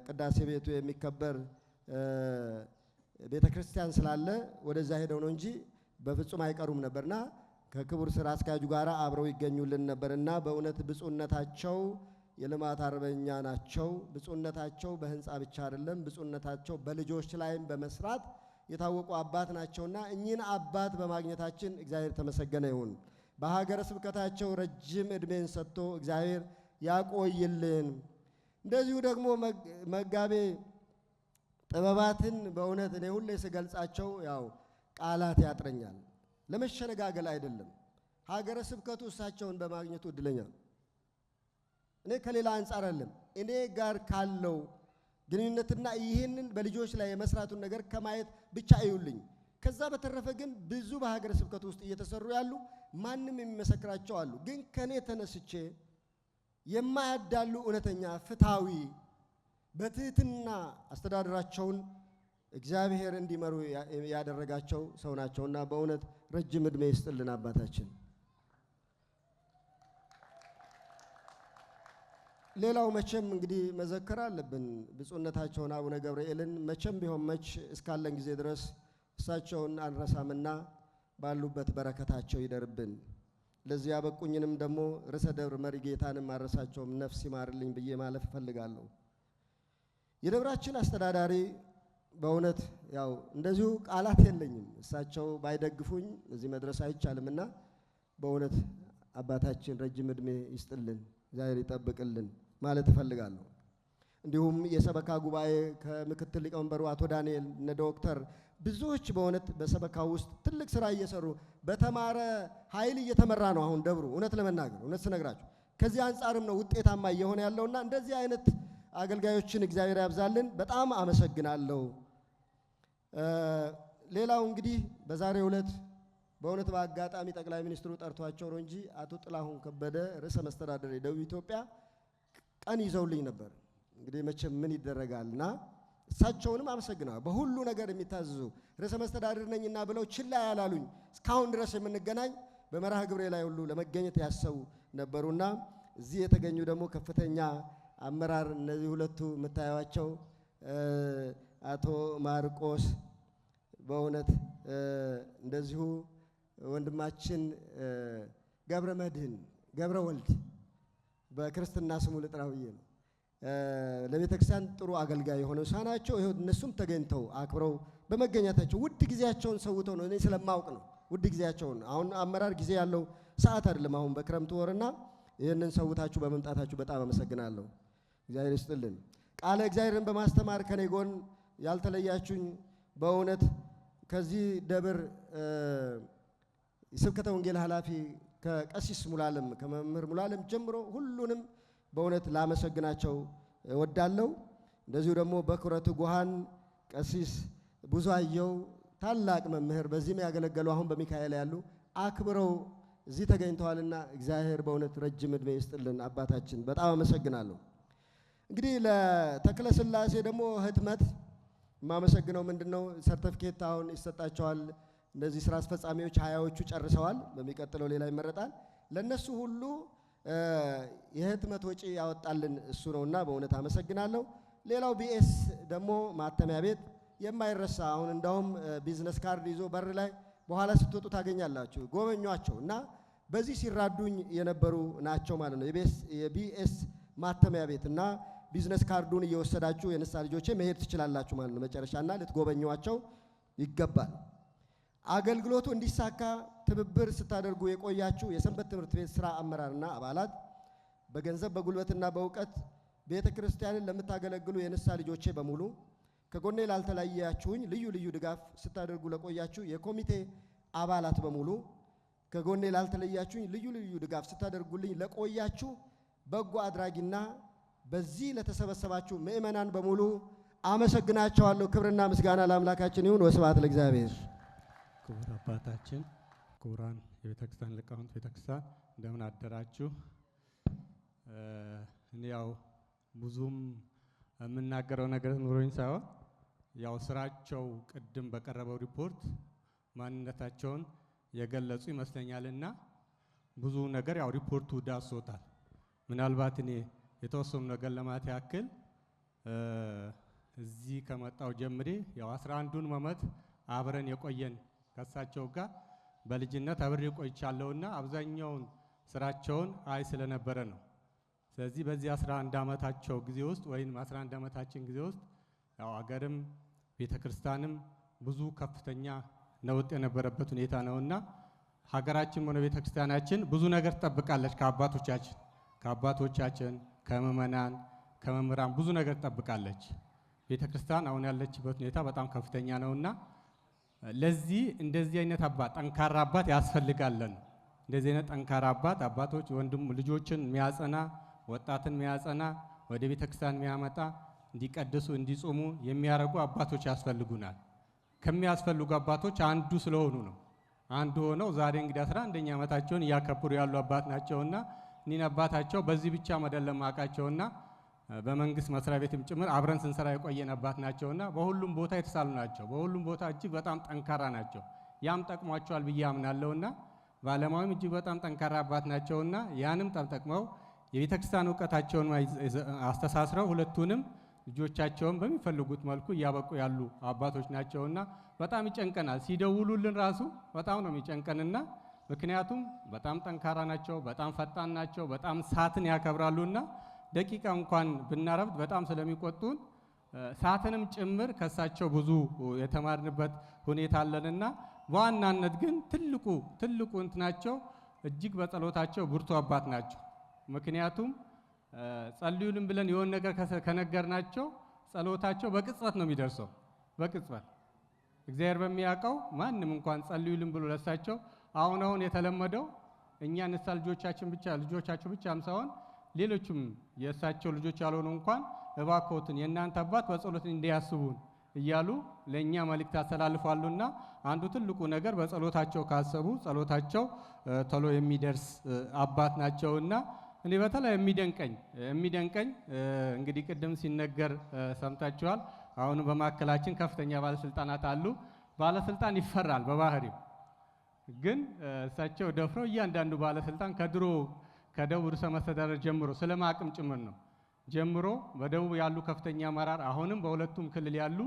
ቅዳሴ ቤቱ የሚከበር ቤተ ክርስቲያን ስላለ ወደዛ ሄደው ነው እንጂ በፍጹም አይቀሩም ነበርና ከክቡር ስራ አስኪያጁ ጋር አብረው ይገኙልን ነበርና በእውነት ብፁዕነታቸው የልማት አርበኛ ናቸው። ብፁዕነታቸው በህንፃ ብቻ አይደለም፣ ብፁዕነታቸው በልጆች ላይም በመስራት የታወቁ አባት ናቸውና እኚህን አባት በማግኘታችን እግዚአብሔር ተመሰገነ ይሁን። በሀገረ ስብከታቸው ረጅም ዕድሜን ሰጥቶ እግዚአብሔር ያቆይልን። እንደዚሁ ደግሞ መጋቤ ጥበባትን በእውነት እኔ ሁሌ ስገልጻቸው ያው ቃላት ያጥረኛል። ለመሸነጋገል አይደለም፣ ሀገረ ስብከቱ እሳቸውን በማግኘቱ እድለኛ ነው። እኔ ከሌላ አንጻር አይደለም፣ እኔ ጋር ካለው ግንኙነትና ይህንን በልጆች ላይ የመስራቱን ነገር ከማየት ብቻ አይውልኝ። ከዛ በተረፈ ግን ብዙ በሀገረ ስብከቱ ውስጥ እየተሰሩ ያሉ ማንም የሚመሰክራቸው አሉ። ግን ከኔ ተነስቼ የማያዳሉ እውነተኛ ፍትሃዊ በትህትና አስተዳደራቸውን እግዚአብሔር እንዲመሩ ያደረጋቸው ሰው ናቸውና በእውነት ረጅም ዕድሜ ይስጥልን አባታችን። ሌላው መቼም እንግዲህ መዘከር አለብን ብፁዕነታቸውን አቡነ ገብርኤልን መቼም ቢሆን መች እስካለን ጊዜ ድረስ እሳቸውን አንረሳምና ባሉበት በረከታቸው ይደርብን። ለዚህ ያበቁኝንም ደግሞ ርዕሰ ደብር መሪ ጌታንም አረሳቸውም ነፍስ ይማርልኝ ብዬ ማለፍ እፈልጋለሁ። የደብራችን አስተዳዳሪ በእውነት ያው እንደዚሁ ቃላት የለኝም፣ እሳቸው ባይደግፉኝ እዚህ መድረስ አይቻልምና በእውነት አባታችን ረጅም ዕድሜ ይስጥልን፣ እግዚአብሔር ይጠብቅልን ማለት እፈልጋለሁ። እንዲሁም የሰበካ ጉባኤ ከምክትል ሊቀመንበሩ አቶ ዳንኤል እነ ዶክተር ብዙዎች በእውነት በሰበካ ውስጥ ትልቅ ስራ እየሰሩ በተማረ ኃይል እየተመራ ነው አሁን ደብሩ። እውነት ለመናገር እውነት ስነግራችሁ ከዚህ አንጻርም ነው ውጤታማ እየሆነ ያለውና እንደዚህ አይነት አገልጋዮችን እግዚአብሔር ያብዛልን። በጣም አመሰግናለሁ። ሌላው እንግዲህ በዛሬው ዕለት በእውነት በአጋጣሚ ጠቅላይ ሚኒስትሩ ጠርቷቸው ነው እንጂ አቶ ጥላሁን ከበደ ርዕሰ መስተዳድር የደቡብ ኢትዮጵያ ቀን ይዘውልኝ ነበር። እንግዲህ መቼም ምን ይደረጋልና እሳቸውንም አመሰግናለሁ። በሁሉ ነገር የሚታዘዙ ርዕሰ መስተዳድር ነኝና ብለው ችላ ያላሉኝ እስካሁን ድረስ የምንገናኝ በመርሃ ግብሬ ላይ ሁሉ ለመገኘት ያሰቡ ነበሩና እዚህ የተገኙ ደግሞ ከፍተኛ አመራር እነዚህ ሁለቱ የምታዩዋቸው አቶ ማርቆስ በእውነት እንደዚሁ ወንድማችን ገብረ መድህን ገብረ ወልድ በክርስትና ስሙ ልጥራው ብዬ ነው። ለቤተ ክርስቲያን ጥሩ አገልጋይ የሆነው ሳናቸው ይሄው እነሱም ተገኝተው አክብረው በመገኘታቸው ውድ ጊዜያቸውን ሰውተው ነው። እኔ ስለማውቅ ነው ውድ ጊዜያቸውን። አሁን አመራር ጊዜ ያለው ሰዓት አይደለም አሁን በክረምቱ ወርና ይህንን ሰውታችሁ በመምጣታችሁ በጣም አመሰግናለሁ። እግዚአብሔር ይስጥልን። ቃለ እግዚአብሔርን በማስተማር ከኔ ጎን ያልተለያችሁኝ በእውነት ከዚህ ደብር የስብከተ ወንጌል ኃላፊ ከቀሲስ ሙላለም ከመምህር ሙላለም ጀምሮ ሁሉንም በእውነት ላመሰግናቸው እወዳለሁ። እንደዚሁ ደግሞ በኩረቱ ጉሃን ቀሲስ ብዙአየው ታላቅ መምህር በዚህም ያገለገሉ አሁን በሚካኤል ያሉ አክብረው እዚህ ተገኝተዋልና እግዚአብሔር በእውነት ረጅም ዕድሜ ይስጥልን አባታችን። በጣም አመሰግናለሁ። እንግዲህ ለተክለ ሥላሴ ደግሞ ህትመት የማመሰግነው ምንድነው ሰርቲፊኬት አሁን ይሰጣቸዋል። እንደዚህ ስራ አስፈጻሚዎች 20ዎቹ ጨርሰዋል። በሚቀጥለው ሌላ ይመረጣል። ለነሱ ሁሉ የህትመት ወጪ ያወጣልን እሱ ነውና በእውነት አመሰግናለሁ። ሌላው ቢኤስ ደግሞ ማተሚያ ቤት የማይረሳ አሁን እንዳውም ቢዝነስ ካርድ ይዞ በር ላይ በኋላ ስትወጡ ታገኛላችሁ። ጎበኟቸው እና በዚህ ሲራዱኝ የነበሩ ናቸው ማለት ነው። የቢኤስ ማተሚያ ቤት እና ቢዝነስ ካርዱን እየወሰዳችሁ የንስሐ ልጆቼ መሄድ ትችላላችሁ ማለት ነው። መጨረሻና ልትጎበኟቸው ይገባል። አገልግሎቱ እንዲሳካ ትብብር ስታደርጉ የቆያችሁ የሰንበት ትምህርት ቤት ስራ አመራርና አባላት፣ በገንዘብ በጉልበትና በእውቀት ቤተ ክርስቲያንን ለምታገለግሉ የንስሐ ልጆቼ በሙሉ፣ ከጎኔ ላልተለያችሁኝ ልዩ ልዩ ድጋፍ ስታደርጉ ለቆያችሁ የኮሚቴ አባላት በሙሉ፣ ከጎኔ ላልተለያችሁኝ ልዩ ልዩ ድጋፍ ስታደርጉልኝ ለቆያችሁ በጎ አድራጊና በዚህ ለተሰበሰባችሁ ምእመናን በሙሉ አመሰግናቸዋለሁ። ክብርና ምስጋና ለአምላካችን ይሁን። ወስብሐት ለእግዚአብሔር። ክቡር አባታችን፣ ክቡራን የቤተክርስቲያን ሊቃውንት ቤተክርስቲያን እንደምን አደራችሁ? እኔ ያው ብዙም የምናገረው ነገር ኑሮኝ ሳይሆን ያው ስራቸው ቅድም በቀረበው ሪፖርት ማንነታቸውን የገለጹ ይመስለኛልና ብዙ ነገር ያው ሪፖርቱ ዳሶታል። ምናልባት እኔ የተወሰኑ ነገር ለማለት ያክል እዚህ ከመጣው ጀምሬ ያው 11ዱን ዓመት አብረን የቆየን ከሳቸው ጋር በልጅነት አብሬ ቆይቻለሁና አብዛኛውን ስራቸውን አይ ስለነበረ ነው። ስለዚህ በዚህ 11 ዓመታቸው ጊዜ ውስጥ ወይም 11 ዓመታችን ጊዜ ውስጥ ያው አገርም ቤተክርስቲያንም ብዙ ከፍተኛ ነውጥ የነበረበት ሁኔታ ነውና ሀገራችን ሆነ ቤተክርስቲያናችን ብዙ ነገር ትጠብቃለች ከአባቶቻችን ከምእመናን ከመምህራን ብዙ ነገር ትጠብቃለች። ቤተክርስቲያን አሁን ያለችበት ሁኔታ በጣም ከፍተኛ ነውና ለዚህ እንደዚህ አይነት አባት ጠንካራ አባት ያስፈልጋለን። እንደዚህ አይነት ጠንካራ አባቶች ወንድም ልጆችን የሚያጸና ወጣትን የሚያጸና ወደ ቤተክርስቲያን የሚያመጣ እንዲቀድሱ እንዲጾሙ የሚያረጉ አባቶች ያስፈልጉናል። ከሚያስፈልጉ አባቶች አንዱ ስለሆኑ ነው። አንዱ ሆነው ዛሬ እንግዲህ 11ኛ ዓመታቸውን እያከበሩ ያሉ አባት ናቸውና እኒን አባታቸው በዚህ ብቻ መደለም አቃቸውና በመንግስት መስሪያ ቤትም ጭምር አብረን ስንሰራ የቆየን አባት ናቸውና በሁሉም ቦታ የተሳሉ ናቸው። በሁሉም ቦታ እጅግ በጣም ጠንካራ ናቸው። ያም ጠቅሟቸዋል ብዬ አምናለሁና ባለማዊም እጅግ በጣም ጠንካራ አባት ናቸውና ያንም ተጠቅመው የቤተክርስቲያን ዕውቀታቸውን አስተሳስረው ሁለቱንም ልጆቻቸውን በሚፈልጉት መልኩ እያበቁ ያሉ አባቶች ናቸውና በጣም ይጨንቀናል። ሲደውሉልን ራሱ በጣም ነው የሚጨንቀንና ምክንያቱም በጣም ጠንካራ ናቸው፣ በጣም ፈጣን ናቸው፣ በጣም ሰዓትን ያከብራሉና ደቂቃ እንኳን ብናረፍድ በጣም ስለሚቆጡን ሰዓትንም ጭምር ከሳቸው ብዙ የተማርንበት ሁኔታ አለንና በዋናነት ግን ትልቁ እንትናቸው እጅግ በጸሎታቸው ብርቱ አባት ናቸው። ምክንያቱም ጸልዩልን ብለን የሆነ ነገር ከነገርናቸው ጸሎታቸው በቅጽበት ነው የሚደርሰው። በቅጽበት እግዚአብሔር በሚያውቀው ማንም እንኳን ጸልዩልን ብሎ ለሳቸው አሁን የተለመደው እኛ ንስሐ ልጆቻቸው ብቻም ሳይሆን ሌሎችም የእሳቸው ልጆች ያልሆኑ እንኳን እባክዎትን የእናንተ አባት በጸሎት እንዲያስቡን እያሉ ለእኛ መልእክት ያስተላልፋሉና አንዱ ትልቁ ነገር በጸሎታቸው ካሰቡ ጸሎታቸው ቶሎ የሚደርስ አባት ናቸውና እኔ በተለይ የሚደንቀኝ እንግዲህ ቅድም ሲነገር ሰምታችኋል። አሁን በማዕከላችን ከፍተኛ ባለስልጣናት አሉ። ባለስልጣን ይፈራል በባህሪው። ግን እሳቸው ደፍረው እያንዳንዱ ባለስልጣን ከደቡብ ርዕሰ መስተዳድር ጀምሮ ስለማቅም ጭምር ነው ጀምሮ በደቡብ ያሉ ከፍተኛ አመራር አሁንም በሁለቱም ክልል ያሉ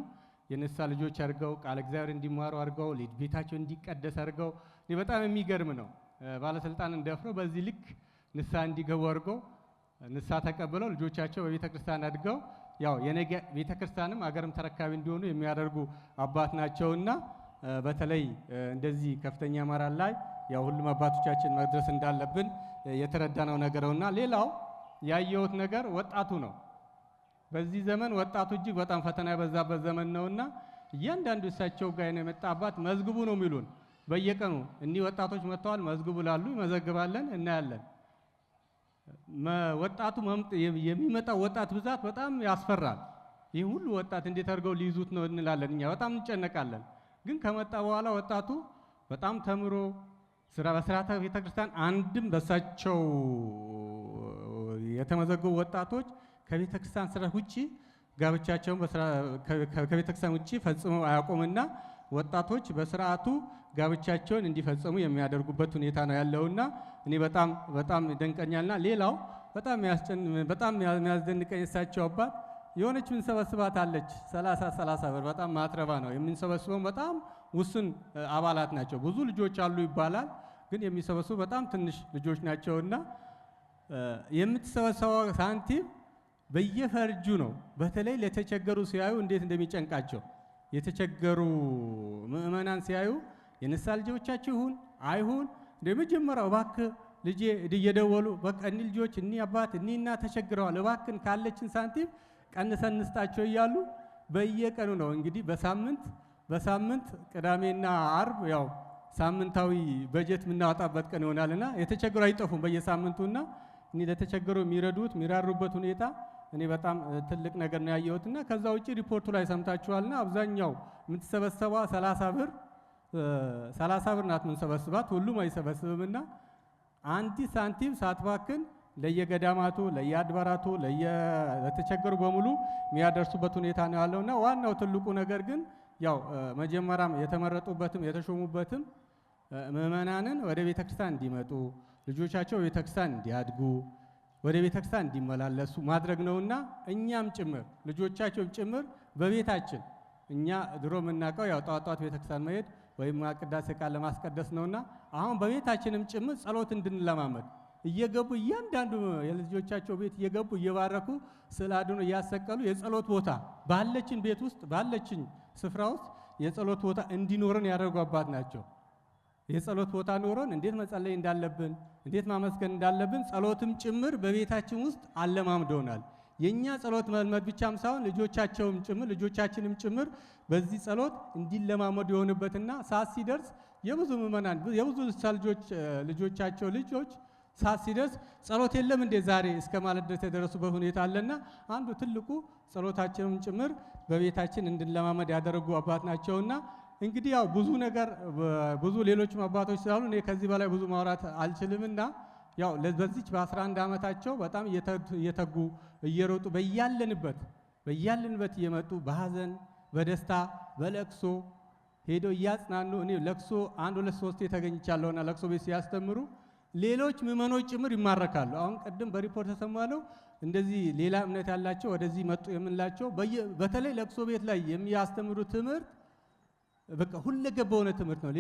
የንስሐ ልጆች አድርገው ቃለ እግዚአብሔር እንዲማሩ አድርገው ቤታቸው እንዲቀደስ አድርገው በጣም የሚገርም ነው። ባለስልጣንን ደፍረው በዚህ ልክ ንስሐ እንዲገቡ አድርገው ንስሐ ተቀብለው ልጆቻቸው በቤተ ክርስቲያን አድገው ያው የነገ ቤተ ክርስቲያንም አገርም ተረካቢ እንዲሆኑ የሚያደርጉ አባት ናቸውና በተለይ እንደዚህ ከፍተኛ አመራር ላይ ያው ሁሉም አባቶቻችን መድረስ እንዳለብን የተረዳነው ነገር ነውና ሌላው ያየሁት ነገር ወጣቱ ነው። በዚህ ዘመን ወጣቱ እጅግ በጣም ፈተና የበዛበት ዘመን ነውና እያንዳንዱ እሳቸው ጋር የመጣ አባት መዝግቡ ነው የሚሉን። በየቀኑ እኒህ ወጣቶች መጥተዋል መዝግቡ ላሉ ይመዘግባለን እናያለን። ወጣቱ የሚመጣው ወጣት ብዛት በጣም ያስፈራል። ይህ ሁሉ ወጣት እንዴት አድርገው ሊይዙት ነው እንላለን። እኛ በጣም እንጨነቃለን። ግን ከመጣ በኋላ ወጣቱ በጣም ተምሮ በስርዓተ ቤተክርስቲያን አንድም በሳቸው የተመዘገቡ ወጣቶች ከቤተክርስቲያን ስራ ውጪ ጋብቻቸውን ከቤተክርስቲያን ውጪ ፈጽመው አያቆምና ወጣቶች በስርዓቱ ጋብቻቸውን እንዲፈጽሙ የሚያደርጉበት ሁኔታ ነው ያለውና እኔ በጣም ይደንቀኛልና ሌላው በጣም የሚያስደንቀኝ እሳቸው አባት የሆነች ምንሰበስባት አለች 30 ብር በጣም ማትረባ ነው የምንሰበስበው። በጣም ውስን አባላት ናቸው። ብዙ ልጆች አሉ ይባላል፣ ግን የሚሰበስቡ በጣም ትንሽ ልጆች ናቸውና የምትሰበሰበው ሳንቲም በየፈርጁ ነው። በተለይ ለተቸገሩ ሲያዩ እንዴት እንደሚጨንቃቸው የተቸገሩ ምእመናን ሲያዩ የንስሐ ልጆቻቸው ይሁን አይሁን እንደመጀመሪያው እባክህ ልጄ እየደወሉ በቃ እኒ ልጆች እኒ አባት እኒ እናት ተቸግረዋል፣ እባክን ካለችን ሳንቲም ቀንሰን እንስጣቸው እያሉ በየቀኑ ነው እንግዲህ በሳምንት ቅዳሜና አርብ ያው ሳምንታዊ በጀት የምናወጣበት ቀን ይሆናልና የተቸገሩ አይጠፉም በየሳምንቱና እኒ ለተቸገሩ የሚረዱት የሚራሩበት ሁኔታ እኔ በጣም ትልቅ ነገር ነው ያየሁትና ከዛ ውጪ ሪፖርቱ ላይ ሰምታችኋልና አብዛኛው የምትሰበሰበው 30 ብር ናት የምንሰበስባት። ሁሉም አይሰበስብምና አንዲት ሳንቲም ሳትባክን ለየገዳማቱ ለየአድባራቱ ለተቸገሩ በሙሉ የሚያደርሱበት ሁኔታ ነው ያለውና ዋናው ትልቁ ነገር ግን ያው መጀመሪያም የተመረጡበትም የተሾሙበትም ምእመናንን ወደ ቤተክርስቲያን እንዲመጡ ልጆቻቸው ቤተክርስቲያን እንዲያድጉ ወደ ቤተክርስቲያን እንዲመላለሱ ማድረግ ነውና እኛም ጭምር ልጆቻቸው ጭምር በቤታችን እኛ ድሮ የምናውቀው ያው ጧት ቤተክርስቲያን መሄድ ወይም ቅዳሴ ቃል ለማስቀደስ ነውና አሁን በቤታችንም ጭምር ጸሎት እንድንለማመድ እየገቡ እያንዳንዱ የልጆቻቸው ቤት እየገቡ እየባረኩ ስዕለ አድኅኖ እያሰቀሉ የጸሎት ቦታ ባለችን ቤት ውስጥ ባለችን ስፍራ ውስጥ የጸሎት ቦታ እንዲኖረን ያደርጉ አባት ናቸው። የጸሎት ቦታ ኖሮን እንዴት መጸለይ እንዳለብን እንዴት ማመስገን እንዳለብን ጸሎትም ጭምር በቤታችን ውስጥ አለማምደውናል። የኛ ጸሎት መልመድ ብቻም ሳይሆን ልጆቻችንም ጭምር በዚህ ጸሎት እንዲለማመዱ የሆነበትና ሰዓት ሲደርስ የብዙ ምእመናን የብዙ ልጆቻቸው ልጆች ሰዓት ሲደርስ ጸሎት የለም እንደ ዛሬ እስከ ማለት ድረስ የደረሱበት ሁኔታ አለና አንዱ ትልቁ ጸሎታችንም ጭምር በቤታችን እንድንለማመድ ያደረጉ አባት ናቸውና እንግዲህ ያው ብዙ ሌሎችም አባቶች ስላሉ እኔ ከዚህ በላይ ብዙ ማውራት አልችልምና ያው በዚች በ11 ዓመታቸው በጣም እየተጉ እየሮጡ በያለንበት እየመጡ በሐዘን በደስታ በለቅሶ ሄደው እያጽናኑ እኔ ለቅሶ 1 2 3 ተገኝቻለሁና ለቅሶ ቤት ሲያስተምሩ ሌሎች ምእመኖች ጭምር ይማረካሉ። አሁን ቀደም በሪፖርት ተሰማለው እንደዚህ ሌላ እምነት ያላቸው ወደዚህ መጡ የምንላቸው በተለይ ለቅሶ ቤት ላይ የሚያስተምሩት ትምህርት በቃ ሁለገብ የሆነ ትምህርት ነው።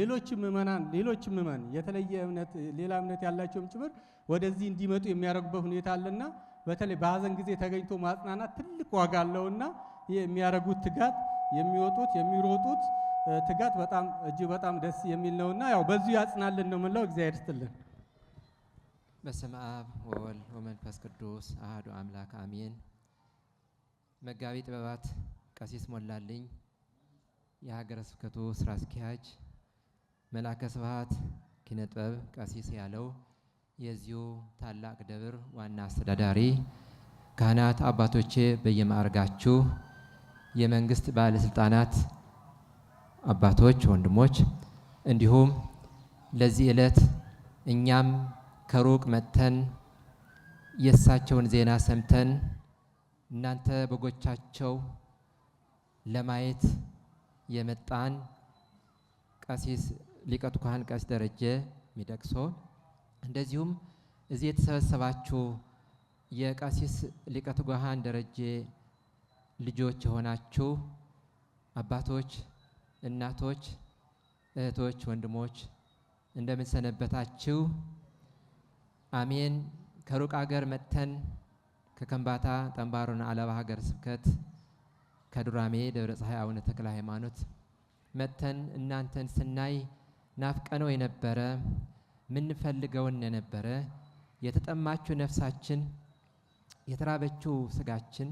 ሌሎችም ምእመን የተለየ እምነት ሌላ እምነት ያላቸውም ጭምር ወደዚህ እንዲመጡ የሚያደርጉበት ሁኔታ አለና በተለይ በሐዘን ጊዜ ተገኝቶ ማጽናናት ትልቅ ዋጋ አለውና የሚያደርጉት ትጋት የሚወጡት የሚሮጡት ትጋት እጅግ በጣም ደስ የሚል ነውና ያው በዚሁ ያጽናልን ነው የምንለው። እግዚአብሔር ይስጥልን። በስመ አብ ወወልድ ወመንፈስ ቅዱስ አሐዱ አምላክ አሜን። መጋቢ ጥበባት ቀሲስ ሞላልኝ የሀገረ ስብከቱ ስራ አስኪያጅ፣ መላከ ስብሐት ኪነ ጥበብ ቀሲስ ያለው የዚሁ ታላቅ ደብር ዋና አስተዳዳሪ፣ ካህናት አባቶቼ በየማዕረጋችሁ፣ የመንግስት ባለስልጣናት አባቶች፣ ወንድሞች እንዲሁም ለዚህ ዕለት እኛም ከሩቅ መጥተን የእሳቸውን ዜና ሰምተን እናንተ በጎቻቸው ለማየት የመጣን ቀሲስ ሊቀ ካህን ቀሲስ ደረጀ ሚደቅሶ እንደዚሁም እዚህ የተሰበሰባችሁ የቀሲስ ሊቀ ካህን ደረጀ ልጆች የሆናችሁ አባቶች፣ እናቶች፣ እህቶች፣ ወንድሞች እንደምን ሰነበታችሁ? አሜን። ከሩቅ አገር መጥተን ከከምባታ ጠምባሮና አለባ ሀገረ ስብከት ከዱራሜ ደብረ ፀሐይ አቡነ ተክለ ሃይማኖት መጥተን እናንተን ስናይ ናፍቀነው የነበረ ምንፈልገውን የነበረ የተጠማችው ነፍሳችን የተራበችው ስጋችን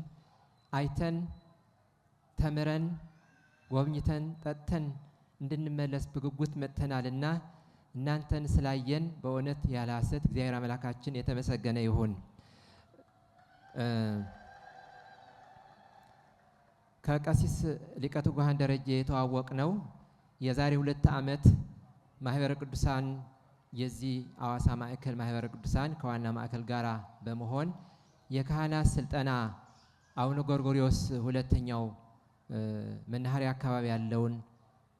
አይተን ተምረን ጎብኝተን ጠጥተን እንድንመለስ በጉጉት መጥተናልና እናንተን ስላየን በእውነት ያለ ሐሰት እግዚአብሔር አምላካችን የተመሰገነ ይሁን። ከቀሲስ ሊቀ ካህን ደረጀ የተዋወቅ ነው የዛሬ 2 ዓመት ማህበረ ቅዱሳን የዚህ አዋሳ ማዕከል ማህበረ ቅዱሳን ከዋና ማዕከል ጋራ በመሆን የካህናት ስልጠና አቡነ ጎርጎርዮስ ሁለተኛው መናኸሪያ አካባቢ ያለውን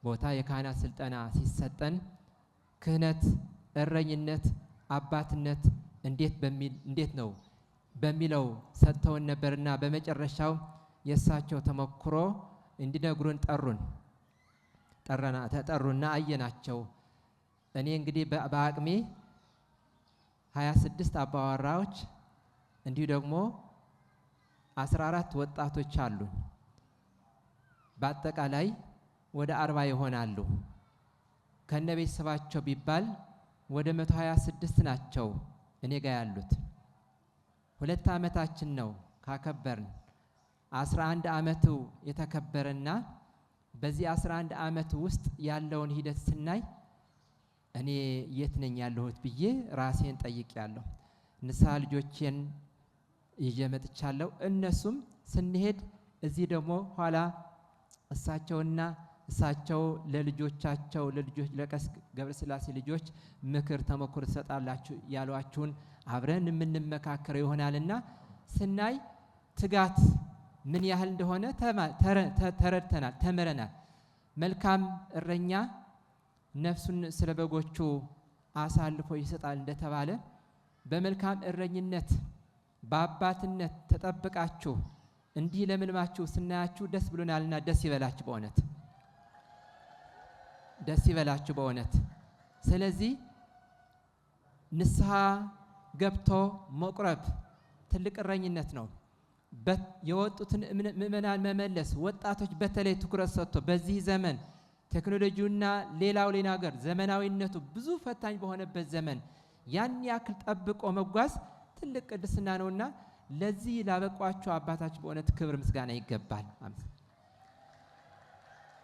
ቦታ የካህናት ስልጠና ሲሰጠን ክህነት፣ እረኝነት፣ አባትነት እንዴት ነው በሚለው ሰጥተውን ነበርና በመጨረሻው የእሳቸው ተሞክሮ እንዲነግሩን ተጠሩና አየናቸው። እኔ እንግዲህ በአቅሜ 26 አባወራዎች እንዲሁ ደግሞ 14 ወጣቶች አሉ። በአጠቃላይ ወደ 40 ይሆናሉ። ከነ ቤተሰባቸው ቢባል ወደ 126 ናቸው እኔ ጋር ያሉት። 2 ዓመታችን ነው ካከበርን። 11 ዓመቱ የተከበረና በዚህ 11 ዓመት ውስጥ ያለውን ሂደት ስናይ እኔ የት ነኝ ያለሁት ብዬ ራሴን ጠይቄያለሁ። ንስሐ ልጆቼን ይዤ መጥቻለሁ። እነሱም ስንሄድ እዚህ ደግሞ ኋላ እሳቸው ለልጆቻቸው ለቀሲስ ገብረስላሴ ልጆች ምክር ተሞክሮ ትሰጣላችሁ ያሏችሁን አብረን የምንመካከረው ይሆናልና ስናይ ትጋት ምን ያህል እንደሆነ ተረድተናል፣ ተምረናል። መልካም እረኛ ነፍሱን ስለ በጎቹ አሳልፎ ይሰጣል እንደተባለ በመልካም እረኝነት በአባትነት ተጠብቃችሁ እንዲህ ለምልማችሁ ስናያችሁ ደስ ብሎናልና ደስ ይበላችሁ በእውነት። ስለዚህ ንስሐ ገብቶ መቁረብ ትልቅ እረኝነት ነው። የወጡትን ምእመናን መመለስ፣ ወጣቶች በተለይ ትኩረት ሰጥቶ በዚህ ዘመን ቴክኖሎጂውና ሌላው ነገር ዘመናዊነቱ ብዙ ፈታኝ በሆነበት ዘመን ያን ያክል ጠብቆ መጓዝ ትልቅ ቅድስና ነውና ለዚህ ላበቋቸው አባታችን በእውነት ክብር ምስጋና ይገባል።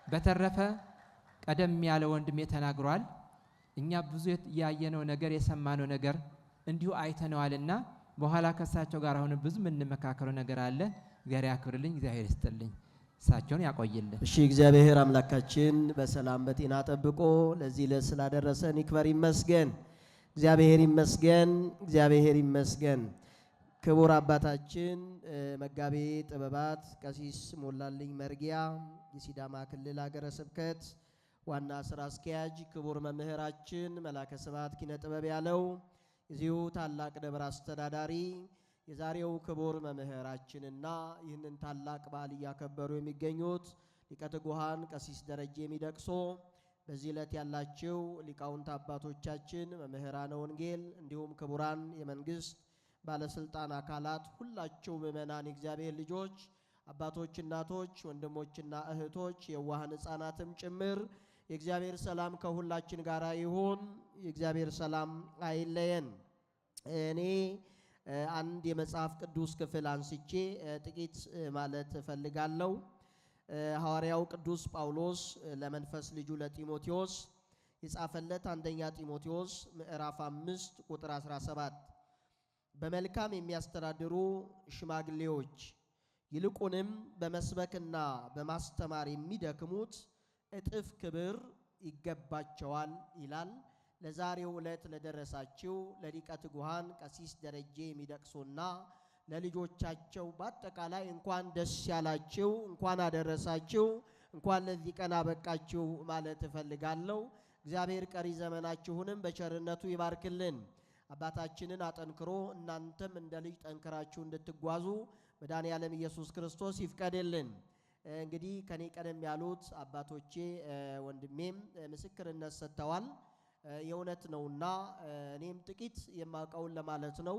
በተረፈ ቀደም ያለ ወንድሜ ተናግሯል። እኛ ብዙ ያየነው ነገር የሰማነው ነገር እንዲሁ አይተነዋልና በኋላ ከሳቸው ጋር አሁን ብዙ የምንመካከረው ነገር አለ። እግዚአብሔር ያክብርልኝ፣ እግዚአብሔር ይስጥልኝ፣ እሳቸውን ያቆይልን። እሺ፣ እግዚአብሔር አምላካችን በሰላም በጤና ጠብቆ ለዚህ ዕለት ስላደረሰን ይክበር ይመስገን። እግዚአብሔር ይመስገን፣ እግዚአብሔር ይመስገን። ክቡር አባታችን መጋቤ ጥበባት ቀሲስ ሞላልኝ መርጊያ የሲዳማ ክልል ሀገረ ስብከት ዋና ስራ አስኪያጅ፣ ክቡር መምህራችን መላከ ስብሐት ኪነ ጥበብ ያለው እዚሁ ታላቅ ደብር አስተዳዳሪ፣ የዛሬው ክቡር መምህራችንና ይህንን ታላቅ በዓል እያከበሩ የሚገኙት ሊቀ ትጉሃን ቀሲስ ደረጀ የሚደቅሶ፣ በዚህ ዕለት ያላችሁ ሊቃውንት አባቶቻችን፣ መምህራነ ወንጌል፣ እንዲሁም ክቡራን የመንግስት ባለስልጣን አካላት፣ ሁላችሁ ምእመናን የእግዚአብሔር ልጆች፣ አባቶች፣ እናቶች፣ ወንድሞችና እህቶች፣ የዋሃን ሕፃናትም ጭምር የእግዚአብሔር ሰላም ከሁላችን ጋር ይሁን። የእግዚአብሔር ሰላም አይለየን። እኔ አንድ የመጽሐፍ ቅዱስ ክፍል አንስቼ ጥቂት ማለት እፈልጋለሁ። ሐዋርያው ቅዱስ ጳውሎስ ለመንፈስ ልጁ ለጢሞቴዎስ የጻፈለት አንደኛ ጢሞቴዎስ ምዕራፍ 5 ቁጥር 17 በመልካም የሚያስተዳድሩ ሽማግሌዎች ይልቁንም በመስበክና በማስተማር የሚደክሙት እጥፍ ክብር ይገባቸዋል ይላል። ለዛሬው ዕለት ለደረሳችሁ ለሊቀ ትጉሃን ቀሲስ ደረጀ የሚደቅሶና ለልጆቻቸው በአጠቃላይ እንኳን ደስ ያላችሁ፣ እንኳን አደረሳችሁ፣ እንኳን ለዚህ ቀን አበቃችሁ ማለት እፈልጋለሁ። እግዚአብሔር ቀሪ ዘመናችሁንም በቸርነቱ ይባርክልን። አባታችንን አጠንክሮ እናንተም እንደ ልጅ ጠንክራችሁ እንድትጓዙ መድኃኔዓለም ኢየሱስ ክርስቶስ ይፍቀድልን። እንግዲህ ከኔ ቀደም ያሉት አባቶቼ ወንድሜም ምስክርነት ሰጥተዋል። የእውነት ነውና እኔም ጥቂት የማውቀውን ለማለት ነው።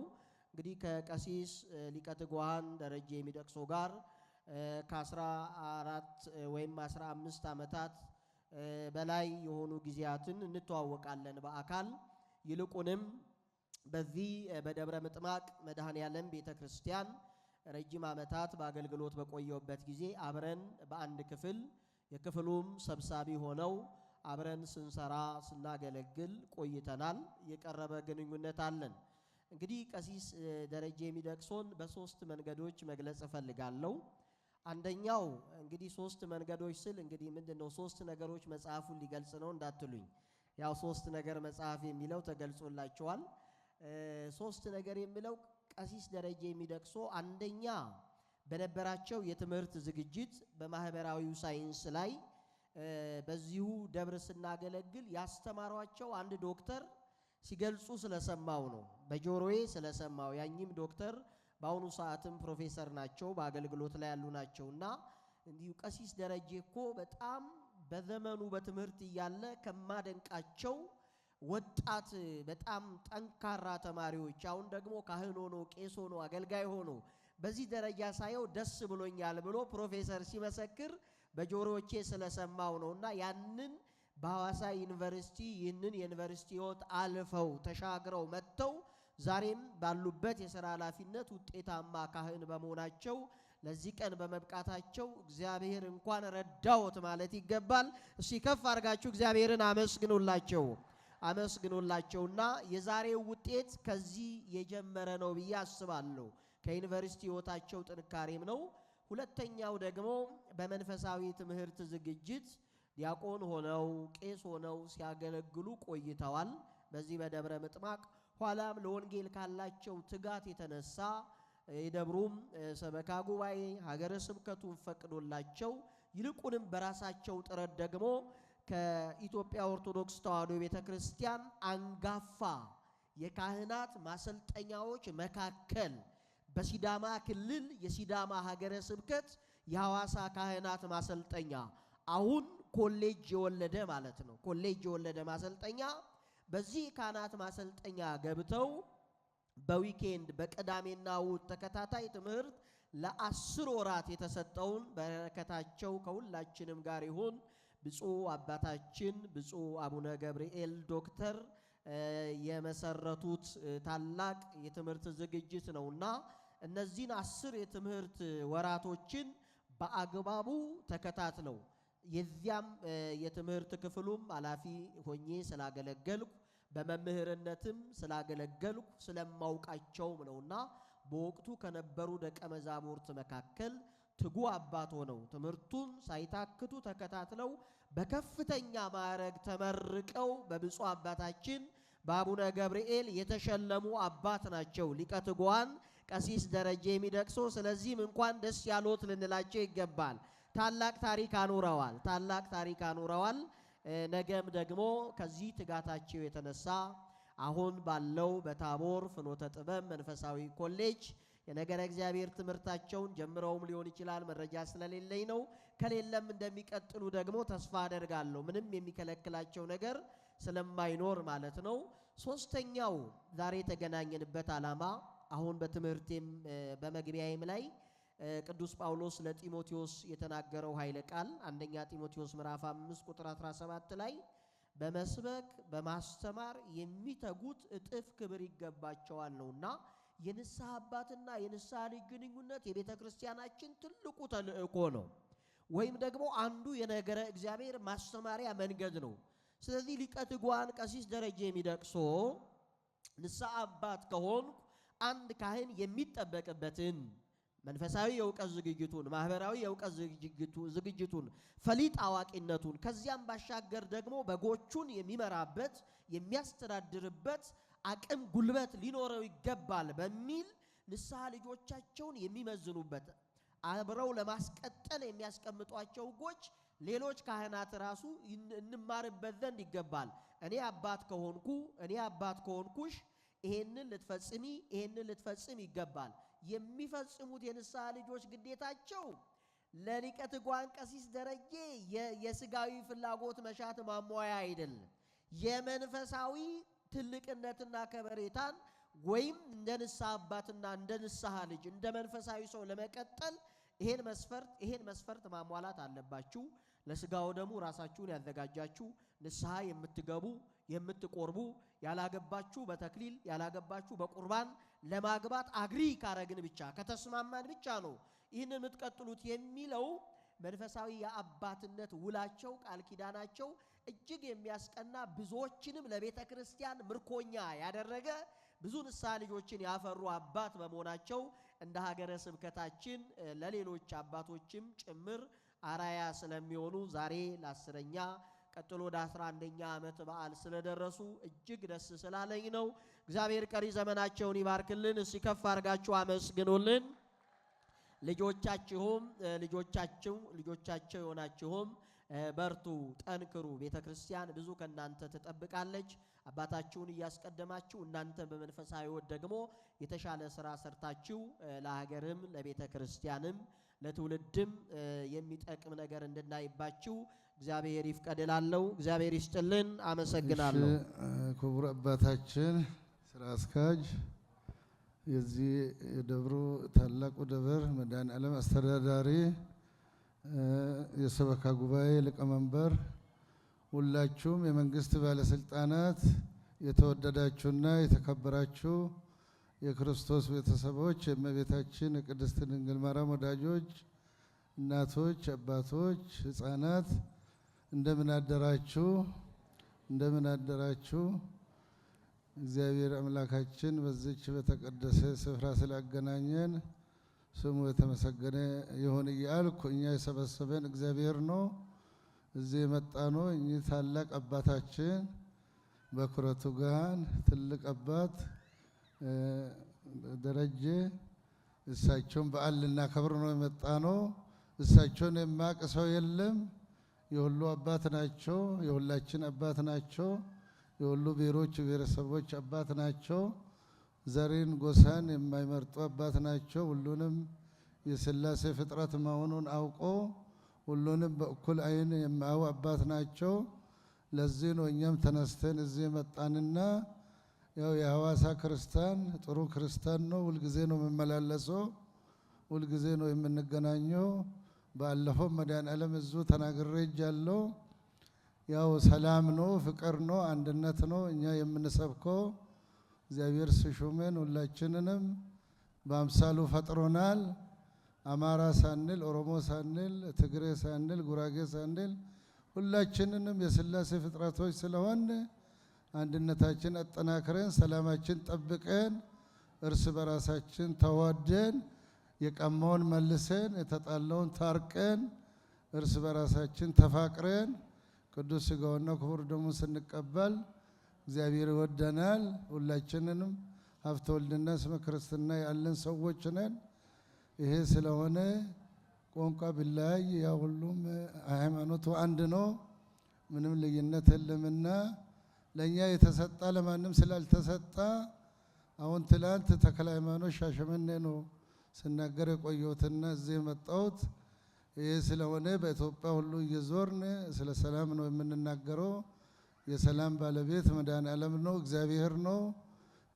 እንግዲህ ከቀሲስ ሊቀ ትጉሃን ደረጀ የሚደቅሶ ጋር ከ14 ወይም 15 ዓመታት በላይ የሆኑ ጊዜያትን እንተዋወቃለን በአካል። ይልቁንም በዚህ በደብረ ምጥማቅ መድኃኔዓለም ቤተ ክርስቲያን ረጅም ዓመታት በአገልግሎት በቆየውበት ጊዜ አብረን በአንድ ክፍል የክፍሉም ሰብሳቢ ሆነው አብረን ስንሰራ ስናገለግል ቆይተናል። የቀረበ ግንኙነት አለን። እንግዲህ ቀሲስ ደረጀ የሚደቅሶን በሶስት መንገዶች መግለጽ እፈልጋለሁ። አንደኛው እንግዲህ ሶስት መንገዶች ስል እንግዲህ ምንድነው ሶስት ነገሮች መጽሐፉን ሊገልጽ ነው እንዳትሉኝ፣ ያው ሶስት ነገር መጽሐፍ የሚለው ተገልጾላቸዋል። ሶስት ነገር የሚለው ቀሲስ ደረጀ የሚደቅሶ አንደኛ በነበራቸው የትምህርት ዝግጅት በማህበራዊው ሳይንስ ላይ በዚሁ ደብር ስናገለግል ያስተማሯቸው አንድ ዶክተር ሲገልጹ ስለሰማው ነው። በጆሮዬ ስለሰማው ያኝም ዶክተር በአሁኑ ሰዓትም ፕሮፌሰር ናቸው፣ በአገልግሎት ላይ ያሉ ናቸውና እንዲሁ ቀሲስ ደረጀ እኮ በጣም በዘመኑ በትምህርት እያለ ከማደንቃቸው ወጣት በጣም ጠንካራ ተማሪዎች አሁን ደግሞ ካህን ሆኖ ቄስ ሆኖ አገልጋይ ሆኖ በዚህ ደረጃ ሳየው ደስ ብሎኛል ብሎ ፕሮፌሰር ሲመሰክር በጆሮዎቼ ስለሰማው ነውና ያንን በሐዋሳ ዩኒቨርሲቲ ይህንን የዩኒቨርሲቲ ሕይወት አልፈው ተሻግረው መጥተው ዛሬም ባሉበት የሥራ ኃላፊነት ውጤታማ ካህን በመሆናቸው ለዚህ ቀን በመብቃታቸው እግዚአብሔር እንኳን ረዳዎት ማለት ይገባል። እሺ ከፍ አድርጋችሁ እግዚአብሔርን አመስግኑላቸውና የዛሬው ውጤት ከዚህ የጀመረ ነው ብዬ አስባለሁ። ከዩኒቨርሲቲ ሕይወታቸው ጥንካሬም ነው። ሁለተኛው ደግሞ በመንፈሳዊ ትምህርት ዝግጅት ዲያቆን ሆነው ቄስ ሆነው ሲያገለግሉ ቆይተዋል በዚህ በደብረ ምጥማቅ። ኋላም ለወንጌል ካላቸው ትጋት የተነሳ የደብሩም ሰበካ ጉባኤ ሀገረ ስብከቱን ፈቅዶላቸው ይልቁንም በራሳቸው ጥረት ደግሞ ከኢትዮጵያ ኦርቶዶክስ ተዋሕዶ ቤተክርስቲያን አንጋፋ የካህናት ማሰልጠኛዎች መካከል በሲዳማ ክልል የሲዳማ ሀገረ ስብከት የሐዋሳ ካህናት ማሰልጠኛ አሁን ኮሌጅ የወለደ ማለት ነው። ኮሌጅ የወለደ ማሰልጠኛ በዚህ ካህናት ማሰልጠኛ ገብተው በዊኬንድ በቅዳሜና እሑድ ተከታታይ ትምህርት ለ10 ወራት የተሰጠውን በረከታቸው ከሁላችንም ጋር ይሁን። ብፁዕ አባታችን ብፁዕ አቡነ ገብርኤል ዶክተር የመሰረቱት ታላቅ የትምህርት ዝግጅት ነውና እነዚህን 10 የትምህርት ወራቶችን በአግባቡ ተከታትለው የዚያም የትምህርት ክፍሉም ኃላፊ ሆኜ ስላገለገልኩ በመምህርነትም ስላገለገልኩ ስለማውቃቸውም ነውና በወቅቱ ከነበሩ ደቀ መዛሙርት መካከል ትጉ አባት ሆነው ትምህርቱን ሳይታክቱ ተከታትለው በከፍተኛ ማዕረግ ተመርቀው በብፁዕ አባታችን በአቡነ ገብርኤል የተሸለሙ አባት ናቸው ሊቀ ትጉሃን ቀሲስ ደረጀ የሚደቅሶ። ስለዚህም እንኳን ደስ ያሎት ልንላቸው ይገባል። ታላቅ ታሪክ አኑረዋል። ነገም ደግሞ ከዚህ ትጋታቸው የተነሳ አሁን ባለው በታቦር ፍኖተ ጥበብ መንፈሳዊ ኮሌጅ የነገረ እግዚአብሔር ትምህርታቸውን ጀምረውም ሊሆን ይችላል፣ መረጃ ስለሌለኝ ነው። ከሌለም እንደሚቀጥሉ ደግሞ ተስፋ አደርጋለሁ፣ ምንም የሚከለክላቸው ነገር ስለማይኖር ማለት ነው። ሶስተኛው ዛሬ የተገናኘንበት ዓላማ አሁን በትምህርቴም በመግቢያዬም ላይ ቅዱስ ጳውሎስ ለጢሞቴዎስ የተናገረው ኃይለ ቃል አንደኛ ጢሞቴዎስ ምዕራፍ 5 ቁጥር 17 ላይ በመስበክ በማስተማር የሚተጉት እጥፍ ክብር ይገባቸዋል ነውና የንስሐ አባትና የንስሐ ልጅ ግንኙነት የቤተ ክርስቲያናችን ትልቁ ተልእኮ ነው፣ ወይም ደግሞ አንዱ የነገረ እግዚአብሔር ማስተማሪያ መንገድ ነው። ስለዚህ ሊቀ ትጉሃን ቀሲስ ደረጀ የሚደቅሶ ንስሐ አባት ከሆንኩ አንድ ካህን የሚጠበቅበትን መንፈሳዊ የእውቀት ዝግጅቱን ማህበራዊ የእውቀት ዝግጅቱን ፈሊጥ አዋቂነቱን ከዚያም ባሻገር ደግሞ በጎቹን የሚመራበት የሚያስተዳድርበት አቅም ጉልበት ሊኖረው ይገባል በሚል ንስሐ ልጆቻቸውን የሚመዝኑበት አብረው ለማስቀጠል የሚያስቀምጧቸው ሕጎች ሌሎች ካህናት ራሱ እንማርበት ዘንድ ይገባል። እኔ አባት ከሆንኩሽ ይሄንን ልትፈጽም ይገባል። የሚፈጽሙት የንስሐ ልጆች ግዴታቸው ለሊቀ ትጉሃን ቀሲስ ደረጀ የስጋዊ ፍላጎት መሻት ማሟያ አይደለም። የመንፈሳዊ ትልቅነትና ከበሬታን ወይም እንደ ንስሐ አባትና እንደ ንስሐ ልጅ እንደ መንፈሳዊ ሰው ለመቀጠል ይሄን መስፈርት ማሟላት አለባችሁ። ለስጋው ደግሞ ራሳችሁን ያዘጋጃችሁ ንስሐ የምትገቡ የምትቆርቡ ያላገባችሁ በተክሊል ያላገባችሁ በቁርባን ለማግባት አግሪ ካረግን ብቻ ከተስማማን ብቻ ነው ይህንን የምትቀጥሉት የሚለው መንፈሳዊ የአባትነት ውላቸው ቃል ኪዳናቸው እጅግ የሚያስቀና ብዙዎችንም ለቤተ ክርስቲያን ምርኮኛ ያደረገ ብዙ ንስሐ ልጆችን ያፈሩ አባት በመሆናቸው እንደ ሀገረ ስብከታችን ለሌሎች አባቶችም ጭምር አራያ ስለሚሆኑ ዛሬ ለ10ኛ ቀጥሎ ወደ 11ኛ ዓመት በዓል ስለደረሱ እጅግ ደስ ስላለኝ ነው። እግዚአብሔር ቀሪ ዘመናቸውን ይባርክልን። እስኪ ከፍ አድርጋችሁ አመስግኑልን። ልጆቻቸው የሆናችሁም በርቱ፣ ጠንክሩ። ቤተ ክርስቲያን ብዙ ከእናንተ ትጠብቃለች። አባታችሁን እያስቀደማችሁ እናንተ በመንፈሳዊ ሕይወት ደግሞ የተሻለ ስራ ሰርታችሁ ለሀገርም ለቤተ ክርስቲያንም ለትውልድም የሚጠቅም ነገር እንድናይባችሁ እግዚአብሔር ይፍቀድላለሁ። እግዚአብሔር ይስጥልን። አመሰግናለሁ። ክቡር አባታችን ስራ አስኪያጅ፣ የዚህ የደብሩ ታላቁ ደብር መድኃኔዓለም አስተዳዳሪ፣ የሰበካ ጉባኤ ሊቀመንበር፣ ሁላችሁም የመንግስት ባለስልጣናት፣ የተወደዳችሁና የተከበራችሁ የክርስቶስ ቤተሰቦች፣ የእመቤታችን የቅድስት ድንግል ማርያም ወዳጆች፣ እናቶች፣ አባቶች፣ ሕፃናት እንደምን አደራችሁ? እንደምን አደራችሁ? እግዚአብሔር አምላካችን በዚች በተቀደሰ ስፍራ ስላገናኘን ስሙ የተመሰገነ ይሁን እያልኩ እኛ የሰበሰበን እግዚአብሔር ነው። እዚህ የመጣ ነው እኚህ ታላቅ አባታችን በኩረቱ ጋን ትልቅ አባት ደረጀ፣ እሳቸውን በዓል ልናከብር ነው የመጣ ነው። እሳቸውን የማያውቅ ሰው የለም። የሁሉ አባት ናቸው። የሁላችን አባት ናቸው። የሁሉ ብሔሮች ብሔረሰቦች አባት ናቸው። ዘሬን ጎሳን የማይመርጡ አባት ናቸው። ሁሉንም የሥላሴ ፍጥረት መሆኑን አውቆ ሁሉንም በእኩል ዓይን የማያዩ አባት ናቸው። ለዚህ ነው እኛም ተነስተን እዚህ የመጣንና ያው የሐዋሳ ክርስቲያን ጥሩ ክርስቲያን ነው። ሁልጊዜ ነው የምመላለሰው፣ ሁልጊዜ ነው የምንገናኘው። ባለፈው መድኃኔዓለም እዚሁ ተናግሬ እጃለሁ። ያው ሰላም ነው፣ ፍቅር ነው፣ አንድነት ነው እኛ የምንሰብከው። እግዚአብሔር ሲሾመን ሁላችንንም በአምሳሉ ፈጥሮናል። አማራ ሳንል፣ ኦሮሞ ሳንል፣ ትግሬ ሳንል፣ ጉራጌ ሳንል ሁላችንንም የሥላሴ ፍጥረቶች ስለሆን አንድነታችን አጠናክረን ሰላማችን ጠብቀን እርስ በራሳችን ተዋደን የቀማውን መልሰን የተጣላውን ታርቀን እርስ በራሳችን ተፋቅረን ቅዱስ ሥጋውና ክቡር ደሙን ስንቀበል እግዚአብሔር ይወደናል። ሁላችንንም ሀብተ ወልድና ስመ ክርስትና ያለን ሰዎች ነን። ይሄ ስለሆነ ቋንቋ ቢለያይ ያ ሁሉም ሃይማኖቱ አንድ ነው፣ ምንም ልዩነት የለምና ለእኛ የተሰጣ ለማንም ስላልተሰጣ አሁን ትላንት ተክለ ሃይማኖት ሻሸመኔ ነው ስናገር የቆየሁትና እዚህ የመጣሁት። ይሄ ስለሆነ በኢትዮጵያ ሁሉ እየዞርን ስለ ሰላም ነው የምንናገረው። የሰላም ባለቤት መድኃኔዓለም ነው፣ እግዚአብሔር ነው።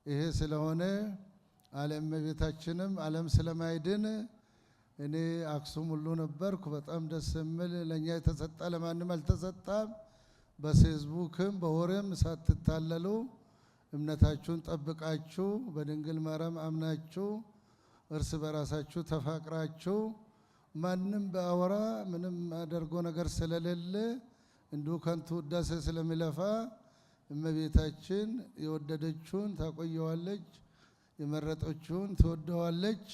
ይሄ ስለሆነ ዓለም እመቤታችንም ዓለም ስለማይድን እኔ አክሱም ሁሉ ነበርኩ። በጣም ደስ የሚል ለእኛ የተሰጣ ለማንም አልተሰጣም። በፌስቡክም በወሬም ሳትታለሉ እምነታችሁን ጠብቃችሁ በድንግል ማርያም አምናችሁ እርስ በራሳችሁ ተፋቅራችሁ ማንም በአወራ ምንም አደርጎ ነገር ስለሌለ እንዲሁ ከንቱ ውዳሴ ስለሚለፋ እመቤታችን የወደደችውን ታቆየዋለች፣ የመረጠችውን ትወደዋለች።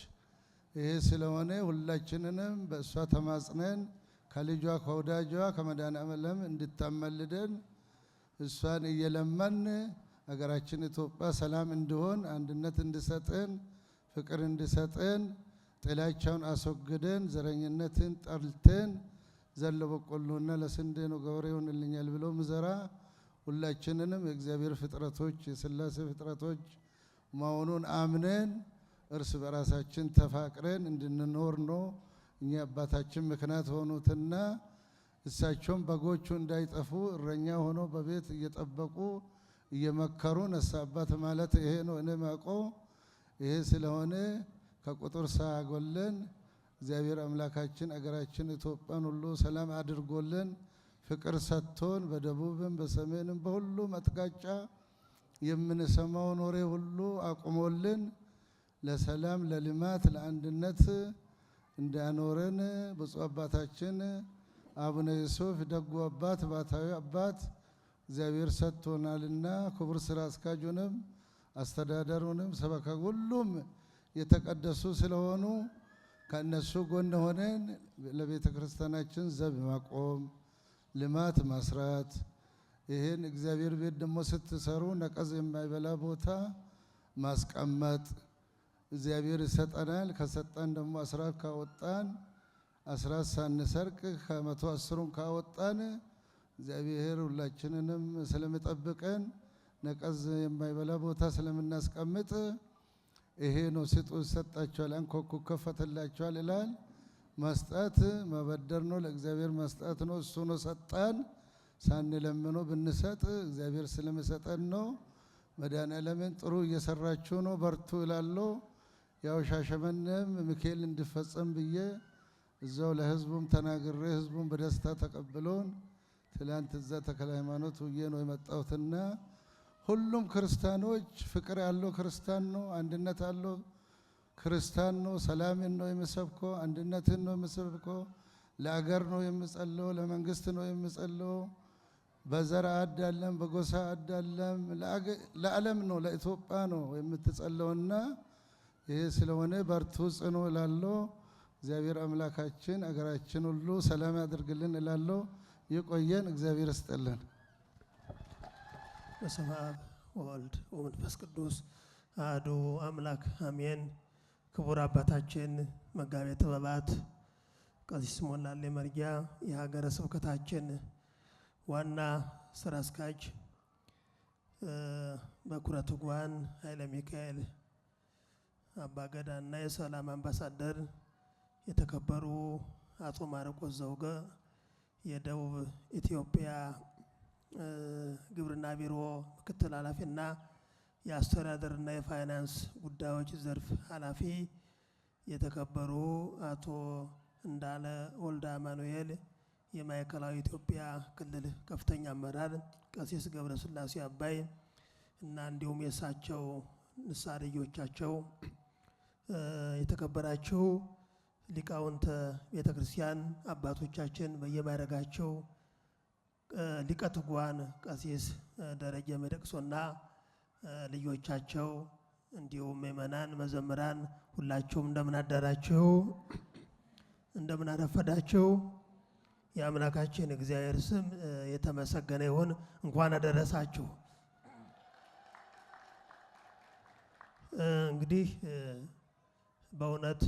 ይሄ ስለሆነ ሁላችንንም በእሷ ተማጽነን ከልጇ ከወዳጇ ከመድኃኔዓለም እንድታመልደን እሷን እየለመን ሀገራችን ኢትዮጵያ ሰላም እንዲሆን አንድነት እንድሰጠን ፍቅር እንድሰጠን ጥላቻውን አስወግደን ዘረኝነትን ጠልተን ዘለ በቆሎና ለስንዴ ነው ገበሬ ይሆንልኛል ብሎ ምዘራ ሁላችንንም የእግዚአብሔር ፍጥረቶች የሥላሴ ፍጥረቶች መሆኑን አምነን እርስ በራሳችን ተፋቅረን እንድንኖር ነው። እኛ አባታችን ምክንያት ሆኑትና እሳቸውም በጎቹ እንዳይጠፉ እረኛ ሆኖ በቤት እየጠበቁ እየመከሩ ነሳ አባት ማለት ይሄ ነው። እኔ ማቆ ይሄ ስለሆነ ከቁጥር ሳያጎለን እግዚአብሔር አምላካችን አገራችን ኢትዮጵያን ሁሉ ሰላም አድርጎልን ፍቅር ሰጥቶን በደቡብም በሰሜንም በሁሉም አቅጣጫ የምንሰማውን ወሬ ሁሉ አቁሞልን ለሰላም ለልማት ለአንድነት እንዳኖረን ብፁዕ አባታችን አቡነ ዮሴፍ ደጉ አባት ባታዊ አባት እግዚአብሔር ሰጥቶናልና ክቡር ስራ አስኪያጁንም አስተዳደሩንም ሰበካ ሁሉም የተቀደሱ ስለሆኑ ከእነሱ ጎን ሆነን ለቤተ ክርስቲያናችን ዘብ ማቆም ልማት መስራት ይሄን እግዚአብሔር ቤት ደግሞ ስትሰሩ ነቀዝ የማይበላ ቦታ ማስቀመጥ እግዚአብሔር ይሰጠናል። ከሰጠን ደግሞ አስራት ካወጣን አስራት ሳንሰርቅ ከመቶ አስሩን ካወጣን እግዚአብሔር ሁላችንንም ስለሚጠብቀን ነቀዝ የማይበላ ቦታ ስለምናስቀምጥ ይሄ ነው ስጡ ይሰጣችኋል፣ አንኳኩ ይከፈትላችኋል ይላል። መስጠት መበደር ነው፣ ለእግዚአብሔር መስጠት ነው። እሱ ነው ሰጠን። ሳንለምነው ብንሰጥ እግዚአብሔር ስለሚሰጠን ነው። መድኃኔዓለምን ጥሩ እየሰራችሁ ነው በርቱ እላለሁ። ያው ሻሸመኔም ሚካኤል እንዲፈጸም ብዬ እዛው ለህዝቡም ተናግሬ ህዝቡም በደስታ ተቀብሎን ትላንት እዛ ተክለ ሃይማኖት ውዬ ነው የመጣሁትና ሁሉም ክርስቲያኖች ፍቅር ያለው ክርስቲያን ነው፣ አንድነት ያለው ክርስቲያን ነው። ሰላምን ነው የሚሰብከው፣ አንድነትን ነው የሚሰብከው። ለአገር ነው የሚጸልየው፣ ለመንግስት ነው የሚጸልየው። በዘር አዳለም በጎሳ አዳለም ለዓለም ነው ለኢትዮጵያ ነው የምትጸልየውና ይሄ ስለሆነ በርቱ ጽኑ እላለሁ። እግዚአብሔር አምላካችን አገራችን ሁሉ ሰላም ያድርግልን እላለሁ። ይቆየን። እግዚአብሔር ይስጥልን። በስመ አብ ወወልድ ወመንፈስ ቅዱስ አሐዱ አምላክ አሜን። ክቡር አባታችን መጋቤ ጥበባት ቀሲስ ሞላሌ መርጊያ የሀገረ ስብከታችን ዋና ስራ አስኪያጅ፣ በኩረ ትጉሃን ኃይለ ሚካኤል አባገዳና የሰላም አምባሳደር፣ የተከበሩ አቶ ማርቆስ ዘውገ የደቡብ ኢትዮጵያ ግብርና ቢሮ ምክትል ኃላፊና የአስተዳደርና የፋይናንስ ጉዳዮች ዘርፍ ኃላፊ፣ የተከበሩ አቶ እንዳለ ወልደ አማኑኤል የማዕከላዊ ኢትዮጵያ ክልል ከፍተኛ አመራር፣ ቀሲስ ገብረ ስላሴ አባይ እና እንዲሁም የእሳቸው ንስሐ ልጆቻቸው፣ የተከበራችሁ ሊቃውንተ ቤተ ክርስቲያን አባቶቻችን በየማዕረጋቸው፣ ሊቀ ትጉሃን ቀሲስ ደረጀ መደቅሶና ልጆቻቸው፣ እንዲሁም ምእመናን መዘምራን ሁላችሁም እንደምን አደራችሁ? እንደምን አረፈዳችሁ? የአምላካችን እግዚአብሔር ስም የተመሰገነ ይሁን። እንኳን አደረሳችሁ። እንግዲህ በእውነት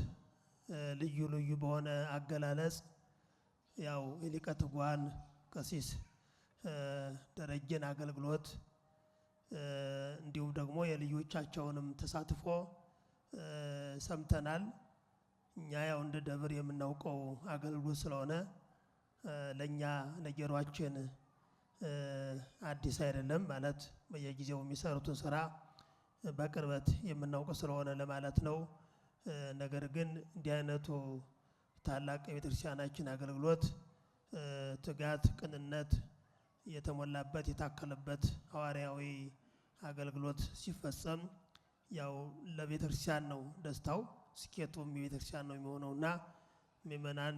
ልዩ ልዩ በሆነ አገላለጽ ያው የሊቀ ትጉሃን ቀሲስ ደረጀን አገልግሎት እንዲሁም ደግሞ የልጆቻቸውንም ተሳትፎ ሰምተናል። እኛ ያው እንደ ደብር የምናውቀው አገልግሎት ስለሆነ ለኛ ለጆሮአችን አዲስ አይደለም ማለት በየጊዜው የሚሰሩትን ስራ በቅርበት የምናውቀው ስለሆነ ለማለት ነው። ነገር ግን እንዲህ አይነቱ ታላቅ የቤተክርስቲያናችን አገልግሎት ትጋት፣ ቅንነት የተሞላበት የታከለበት ሐዋርያዊ አገልግሎት ሲፈጸም ያው ለቤተክርስቲያን ነው ደስታው፣ ስኬቱም የቤተክርስቲያን ነው የሚሆነውና ምእመናን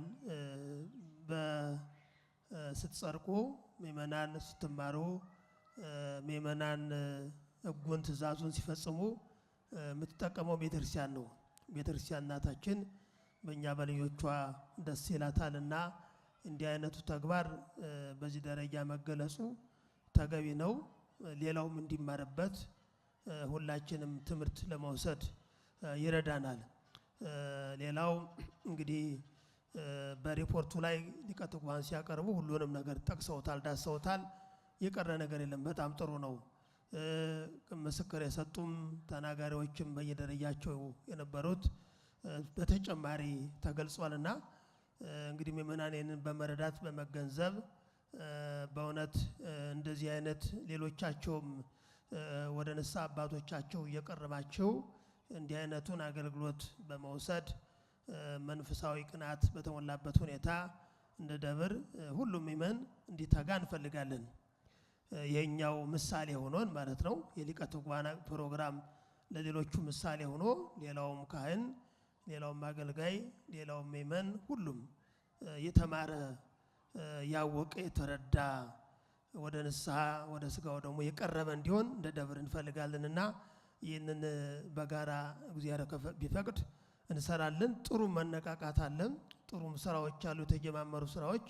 ስትጸርቁ፣ ምእመናን ስትማሩ፣ ምእመናን ሕጉን ትእዛዙን ሲፈጽሙ የምትጠቀመው ቤተክርስቲያን ነው። ቤተክርስቲያን እናታችን በእኛ በልጆቿ ደስ ይላታልና እንዲህ አይነቱ ተግባር በዚህ ደረጃ መገለጹ ተገቢ ነው። ሌላውም እንዲማርበት ሁላችንም ትምህርት ለመውሰድ ይረዳናል። ሌላው እንግዲህ በሪፖርቱ ላይ ሊቀ ትጉሃን ሲያቀርቡ ሁሉንም ነገር ጠቅሰውታል፣ ዳሰውታል። የቀረ ነገር የለም። በጣም ጥሩ ነው። ምስክር የሰጡም ተናጋሪዎችም በየደረጃቸው የነበሩት በተጨማሪ ተገልጿልና እንግዲህ ምእመናን ይህንን በመረዳት በመገንዘብ በእውነት እንደዚህ አይነት ሌሎቻቸውም ወደ ንስሐ አባቶቻቸው እየቀረባቸው እንዲህ አይነቱን አገልግሎት በመውሰድ መንፈሳዊ ቅናት በተሞላበት ሁኔታ እንደ ደብር ሁሉም ምእመን እንዲተጋ እንፈልጋለን። የኛው ምሳሌ ሆኖን ማለት ነው። የሊቀ ትጉሃን ፕሮግራም ለሌሎቹ ምሳሌ ሆኖ ሌላውም ካህን፣ ሌላውም አገልጋይ፣ ሌላውም ምእመን ሁሉም የተማረ ያወቀ የተረዳ ወደ ንስሐ ወደ ስጋው ደግሞ የቀረበ እንዲሆን እንደ ደብር እንፈልጋለንና ይህንን በጋራ እግዚአብሔር ቢፈቅድ እንሰራለን። ጥሩ መነቃቃት አለን። ጥሩ ስራዎች አሉ፣ የተጀማመሩ ስራዎች፣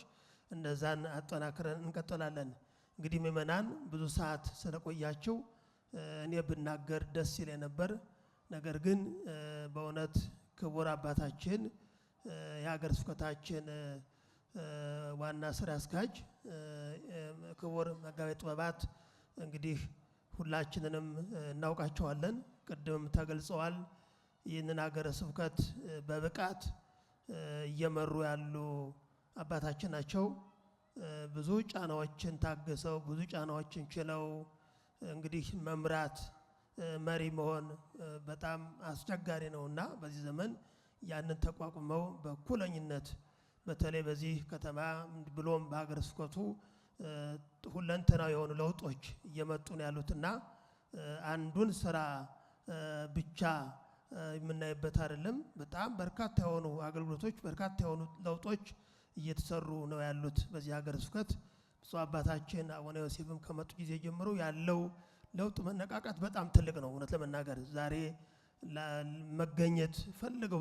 እነዛን አጠናክረን እንቀጥላለን። እንግዲህ ምእመናን ብዙ ሰዓት ስለቆያችሁ እኔ ብናገር ደስ ይለኝ ነበር። ነገር ግን በእውነት ክቡር አባታችን የሀገረ ስብከታችን ዋና ስራ አስኪያጅ ክቡር መጋቤ ጥበባት እንግዲህ ሁላችንንም እናውቃቸዋለን። ቅድም ተገልጸዋል። ይህንን ሀገረ ስብከት በብቃት እየመሩ ያሉ አባታችን ናቸው። ብዙ ጫናዎችን ታገሰው ብዙ ጫናዎችን ችለው እንግዲህ መምራት መሪ መሆን በጣም አስቸጋሪ ነውና በዚህ ዘመን ያንን ተቋቁመው በኩለኝነት በተለይ በዚህ ከተማ ብሎም በሀገረ ስብከቱ ሁለንተናዊ የሆኑ ለውጦች እየመጡ ነው ያሉትና አንዱን ስራ ብቻ የምናይበት አይደለም። በጣም በርካታ የሆኑ አገልግሎቶች በርካታ የሆኑ ለውጦች እየተሰሩ ነው ያሉት በዚህ ሀገረ ስብከት። ብፁዕ አባታችን አቡነ ዮሴፍም ከመጡ ጊዜ ጀምሮ ያለው ለውጥ መነቃቃት በጣም ትልቅ ነው። እውነት ለመናገር ዛሬ መገኘት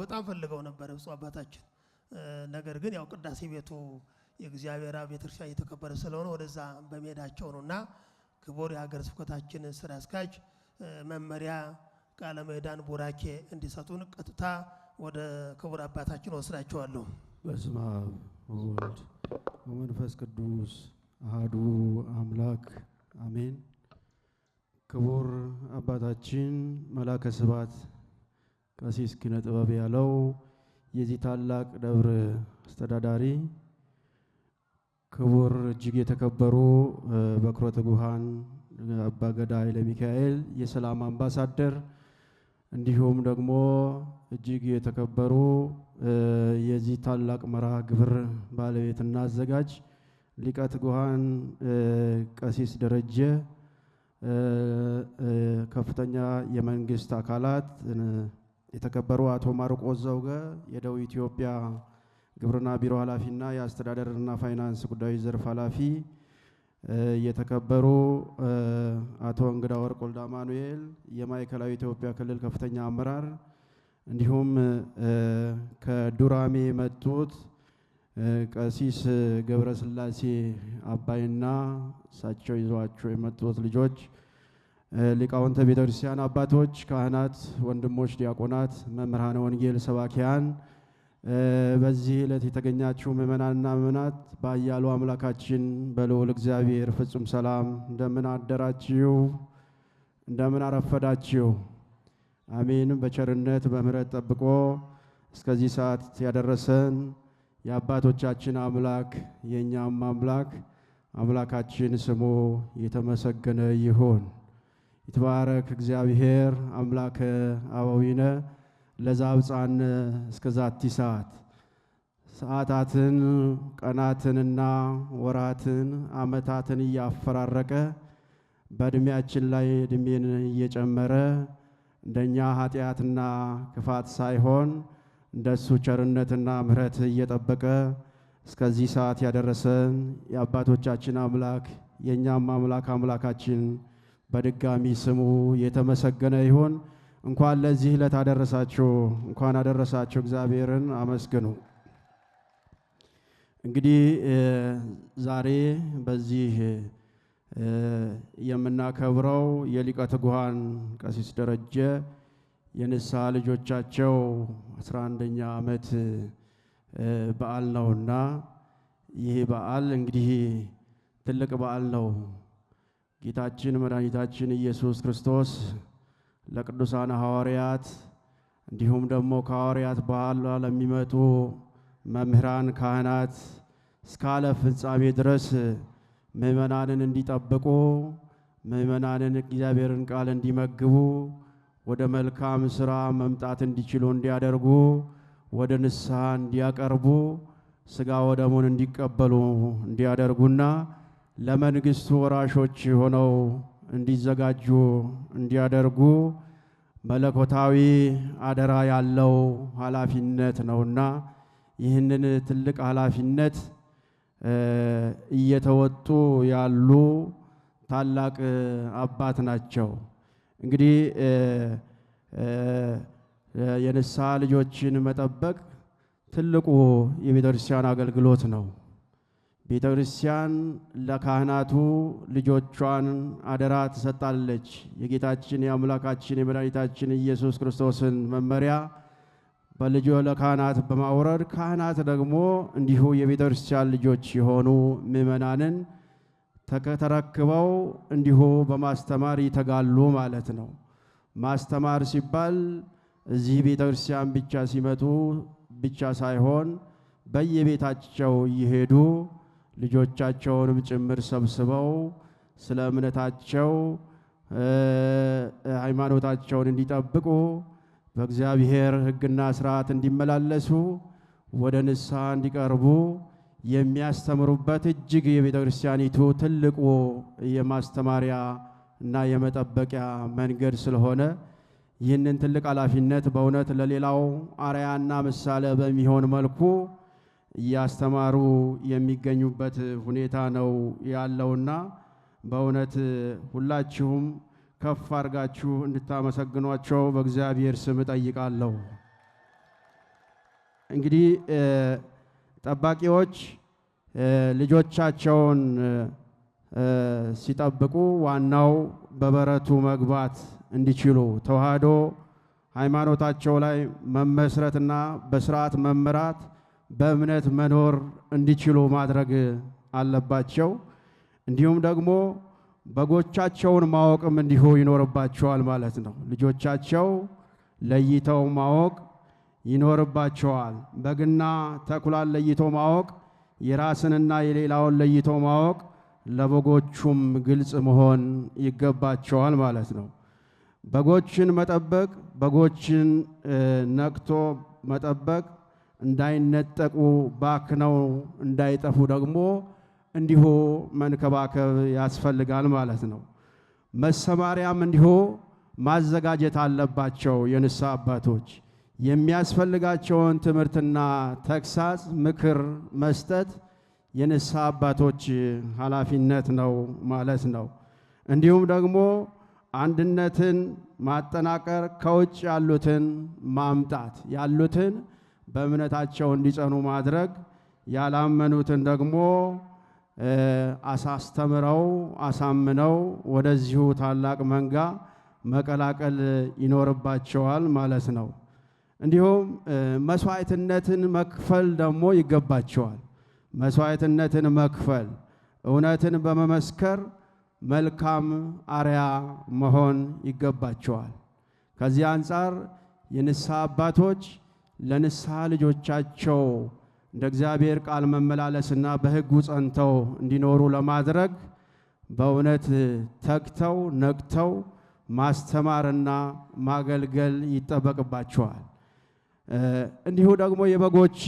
በጣም ፈልገው ነበር ብፁዕ አባታችን። ነገር ግን ያው ቅዳሴ ቤቱ የእግዚአብሔር ቤተክርስቲያን እየተከበረ ስለሆነ ወደዛ በመሄዳቸው ነውና ክቡር የሀገረ ስብከታችን ስራ አስኪያጅ መመሪያ ቃለ ምዕዳን ቡራኬ እንዲሰጡን ቀጥታ ወደ ክቡር አባታችን ወስዳቸዋለሁ። በስመ አብ ወወልድ ወመንፈስ ቅዱስ አሐዱ አምላክ አሜን። ክቡር አባታችን መላከ ስብሐት ቀሲስ ኪነ ጥበብ ያለው የዚህ ታላቅ ደብር አስተዳዳሪ፣ ክቡር እጅግ የተከበሩ በኩረ ትጉሃን አባ ገዳ ኃይለ ሚካኤል የሰላም አምባሳደር፣ እንዲሁም ደግሞ እጅግ የተከበሩ የዚህ ታላቅ መርሃ ግብር ባለቤትና አዘጋጅ ሊቀ ትጉሃን ቀሲስ ደረጀ፣ ከፍተኛ የመንግስት አካላት፣ የተከበሩ አቶ ማርቆስ ዘውገ የደቡብ ኢትዮጵያ ግብርና ቢሮ ኃላፊና የአስተዳደርና ፋይናንስ ጉዳዮች ዘርፍ ኃላፊ፣ የተከበሩ አቶ እንግዳ ወርቅ ወልደ አማኑኤል የማዕከላዊ ኢትዮጵያ ክልል ከፍተኛ አመራር፣ እንዲሁም ከዱራሜ የመጡት ቀሲስ ገብረስላሴ አባይና እሳቸው ይዟቸው የመጡት ልጆች፣ ሊቃውንተ ቤተክርስቲያን አባቶች፣ ካህናት፣ ወንድሞች፣ ዲያቆናት፣ መምህራነ ወንጌል፣ ሰባኪያን፣ በዚህ ዕለት የተገኛችሁ ምእመናንና ምእመናት በኃያሉ አምላካችን በልዑል እግዚአብሔር ፍጹም ሰላም እንደምን አደራችሁ? እንደምን አረፈዳችሁ? አሜን። በቸርነት በምሕረት ጠብቆ እስከዚህ ሰዓት ያደረሰን የአባቶቻችን አምላክ የእኛም አምላክ አምላካችን ስሙ የተመሰገነ ይሁን። ይትባረክ እግዚአብሔር አምላከ አበዊነ ለዛብፃነ እስከ ዛቲ ሰዓት። ሰዓታትን ቀናትንና ወራትን ዓመታትን እያፈራረቀ በእድሜያችን ላይ እድሜን እየጨመረ እንደኛ ኃጢአትና ክፋት ሳይሆን እንደሱ ቸርነትና ምሕረት እየጠበቀ እስከዚህ ሰዓት ያደረሰን የአባቶቻችን አምላክ የእኛም አምላክ አምላካችን በድጋሚ ስሙ የተመሰገነ ይሁን። እንኳን ለዚህ ዕለት አደረሳችሁ፣ እንኳን አደረሳችሁ። እግዚአብሔርን አመስግኑ። እንግዲህ ዛሬ በዚህ የምናከብረው የሊቀ ትጉሃን ቀሲስ ደረጀ የንስሐ ልጆቻቸው 11ኛ ዓመት በዓል ነውና ይህ በዓል እንግዲህ ትልቅ በዓል ነው። ጌታችን መድኃኒታችን ኢየሱስ ክርስቶስ ለቅዱሳን ሐዋርያት እንዲሁም ደግሞ ከሐዋርያት በኋላ ለሚመጡ መምህራን፣ ካህናት እስከ ዓለም ፍጻሜ ድረስ ምእመናንን እንዲጠብቁ፣ ምእመናንን እግዚአብሔርን ቃል እንዲመግቡ፣ ወደ መልካም ሥራ መምጣት እንዲችሉ እንዲያደርጉ፣ ወደ ንስሐ እንዲያቀርቡ፣ ሥጋ ወደሙን እንዲቀበሉ እንዲያደርጉና ለመንግሥቱ ወራሾች ሆነው እንዲዘጋጁ እንዲያደርጉ መለኮታዊ አደራ ያለው ኃላፊነት ነውና ይህንን ትልቅ ኃላፊነት እየተወጡ ያሉ ታላቅ አባት ናቸው። እንግዲህ የንስሐ ልጆችን መጠበቅ ትልቁ የቤተክርስቲያን አገልግሎት ነው። ቤተ ክርስቲያን ለካህናቱ ልጆቿን አደራ ትሰጣለች። የጌታችን የአምላካችን የመድኃኒታችን ኢየሱስ ክርስቶስን መመሪያ በልጆ ለካህናት በማውረድ ካህናት ደግሞ እንዲሁ የቤተ ክርስቲያን ልጆች የሆኑ ምእመናንን ተረክበው እንዲሁ በማስተማር ይተጋሉ ማለት ነው። ማስተማር ሲባል እዚህ ቤተ ክርስቲያን ብቻ ሲመጡ ብቻ ሳይሆን በየቤታቸው እየሄዱ ልጆቻቸውንም ጭምር ሰብስበው ስለ እምነታቸው ሃይማኖታቸውን እንዲጠብቁ በእግዚአብሔር ሕግና ሥርዓት እንዲመላለሱ ወደ ንስሐ እንዲቀርቡ የሚያስተምሩበት እጅግ የቤተ ክርስቲያኒቱ ትልቁ የማስተማሪያ እና የመጠበቂያ መንገድ ስለሆነ ይህንን ትልቅ ኃላፊነት በእውነት ለሌላው አርአያና ምሳሌ በሚሆን መልኩ እያስተማሩ የሚገኙበት ሁኔታ ነው ያለውና በእውነት ሁላችሁም ከፍ አድርጋችሁ እንድታመሰግኗቸው በእግዚአብሔር ስም እጠይቃለሁ። እንግዲህ ጠባቂዎች ልጆቻቸውን ሲጠብቁ ዋናው በበረቱ መግባት እንዲችሉ ተዋህዶ ሃይማኖታቸው ላይ መመስረትና በስርዓት መመራት በእምነት መኖር እንዲችሉ ማድረግ አለባቸው። እንዲሁም ደግሞ በጎቻቸውን ማወቅም እንዲሁ ይኖርባቸዋል ማለት ነው። ልጆቻቸው ለይተው ማወቅ ይኖርባቸዋል። በግና ተኩላን ለይቶ ማወቅ፣ የራስንና የሌላውን ለይቶ ማወቅ ለበጎቹም ግልጽ መሆን ይገባቸዋል ማለት ነው። በጎችን መጠበቅ፣ በጎችን ነቅቶ መጠበቅ፣ እንዳይነጠቁ ባክነው እንዳይጠፉ ደግሞ እንዲሁ መንከባከብ ያስፈልጋል ማለት ነው። መሰማሪያም እንዲሁ ማዘጋጀት አለባቸው። የንስሐ አባቶች የሚያስፈልጋቸውን ትምህርትና ተግሳጽ፣ ምክር መስጠት የንስሐ አባቶች ኃላፊነት ነው ማለት ነው። እንዲሁም ደግሞ አንድነትን ማጠናቀር፣ ከውጭ ያሉትን ማምጣት፣ ያሉትን በእምነታቸው እንዲጸኑ ማድረግ፣ ያላመኑትን ደግሞ አሳስተምረው አሳምነው ወደዚሁ ታላቅ መንጋ መቀላቀል ይኖርባቸዋል ማለት ነው። እንዲሁም መስዋዕትነትን መክፈል ደግሞ ይገባቸዋል። መስዋዕትነትን መክፈል፣ እውነትን በመመስከር መልካም አርያ መሆን ይገባቸዋል። ከዚህ አንጻር የንስሐ አባቶች ለንስሐ ልጆቻቸው እንደ እግዚአብሔር ቃል መመላለስና በሕጉ ጸንተው እንዲኖሩ ለማድረግ በእውነት ተግተው ነቅተው ማስተማርና ማገልገል ይጠበቅባቸዋል። እንዲሁ ደግሞ የበጎች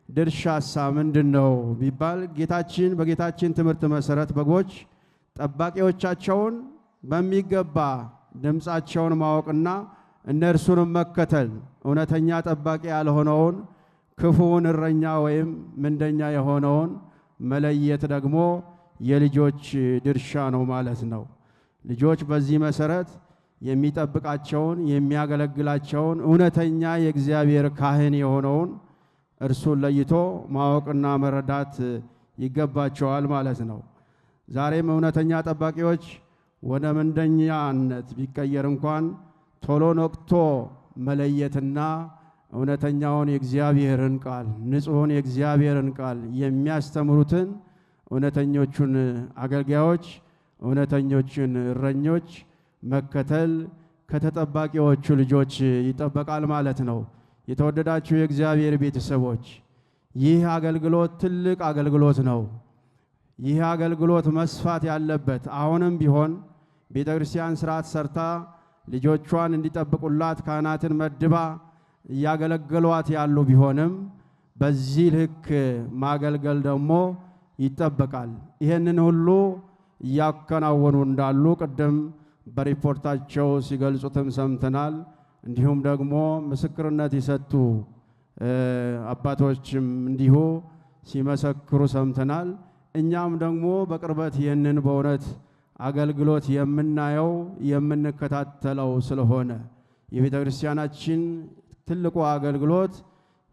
ድርሻሳ ምንድን ነው ቢባል ጌታችን በጌታችን ትምህርት መሰረት በጎች ጠባቂዎቻቸውን በሚገባ ድምፃቸውን ማወቅና እነርሱንም መከተል፣ እውነተኛ ጠባቂ ያልሆነውን ክፉውን እረኛ ወይም ምንደኛ የሆነውን መለየት ደግሞ የልጆች ድርሻ ነው ማለት ነው። ልጆች በዚህ መሰረት የሚጠብቃቸውን የሚያገለግላቸውን እውነተኛ የእግዚአብሔር ካህን የሆነውን እርሱን ለይቶ ማወቅና መረዳት ይገባቸዋል ማለት ነው። ዛሬም እውነተኛ ጠባቂዎች ወደ ምንደኛነት ቢቀየር እንኳን ቶሎ ነቅቶ መለየትና እውነተኛውን የእግዚአብሔርን ቃል ንጹሑን የእግዚአብሔርን ቃል የሚያስተምሩትን እውነተኞቹን አገልጋዮች እውነተኞቹን እረኞች መከተል ከተጠባቂዎቹ ልጆች ይጠበቃል ማለት ነው። የተወደዳችሁ የእግዚአብሔር ቤተሰቦች ይህ አገልግሎት ትልቅ አገልግሎት ነው። ይህ አገልግሎት መስፋት ያለበት አሁንም ቢሆን ቤተ ክርስቲያን ስርዓት ሰርታ ልጆቿን እንዲጠብቁላት ካህናትን መድባ እያገለገሏት ያሉ ቢሆንም በዚህ ልክ ማገልገል ደግሞ ይጠበቃል። ይህንን ሁሉ እያከናወኑ እንዳሉ ቅድም በሪፖርታቸው ሲገልጹትም ሰምተናል። እንዲሁም ደግሞ ምስክርነት የሰጡ አባቶችም እንዲሁ ሲመሰክሩ ሰምተናል። እኛም ደግሞ በቅርበት ይህንን በእውነት አገልግሎት የምናየው የምንከታተለው ስለሆነ የቤተ ክርስቲያናችን ትልቁ አገልግሎት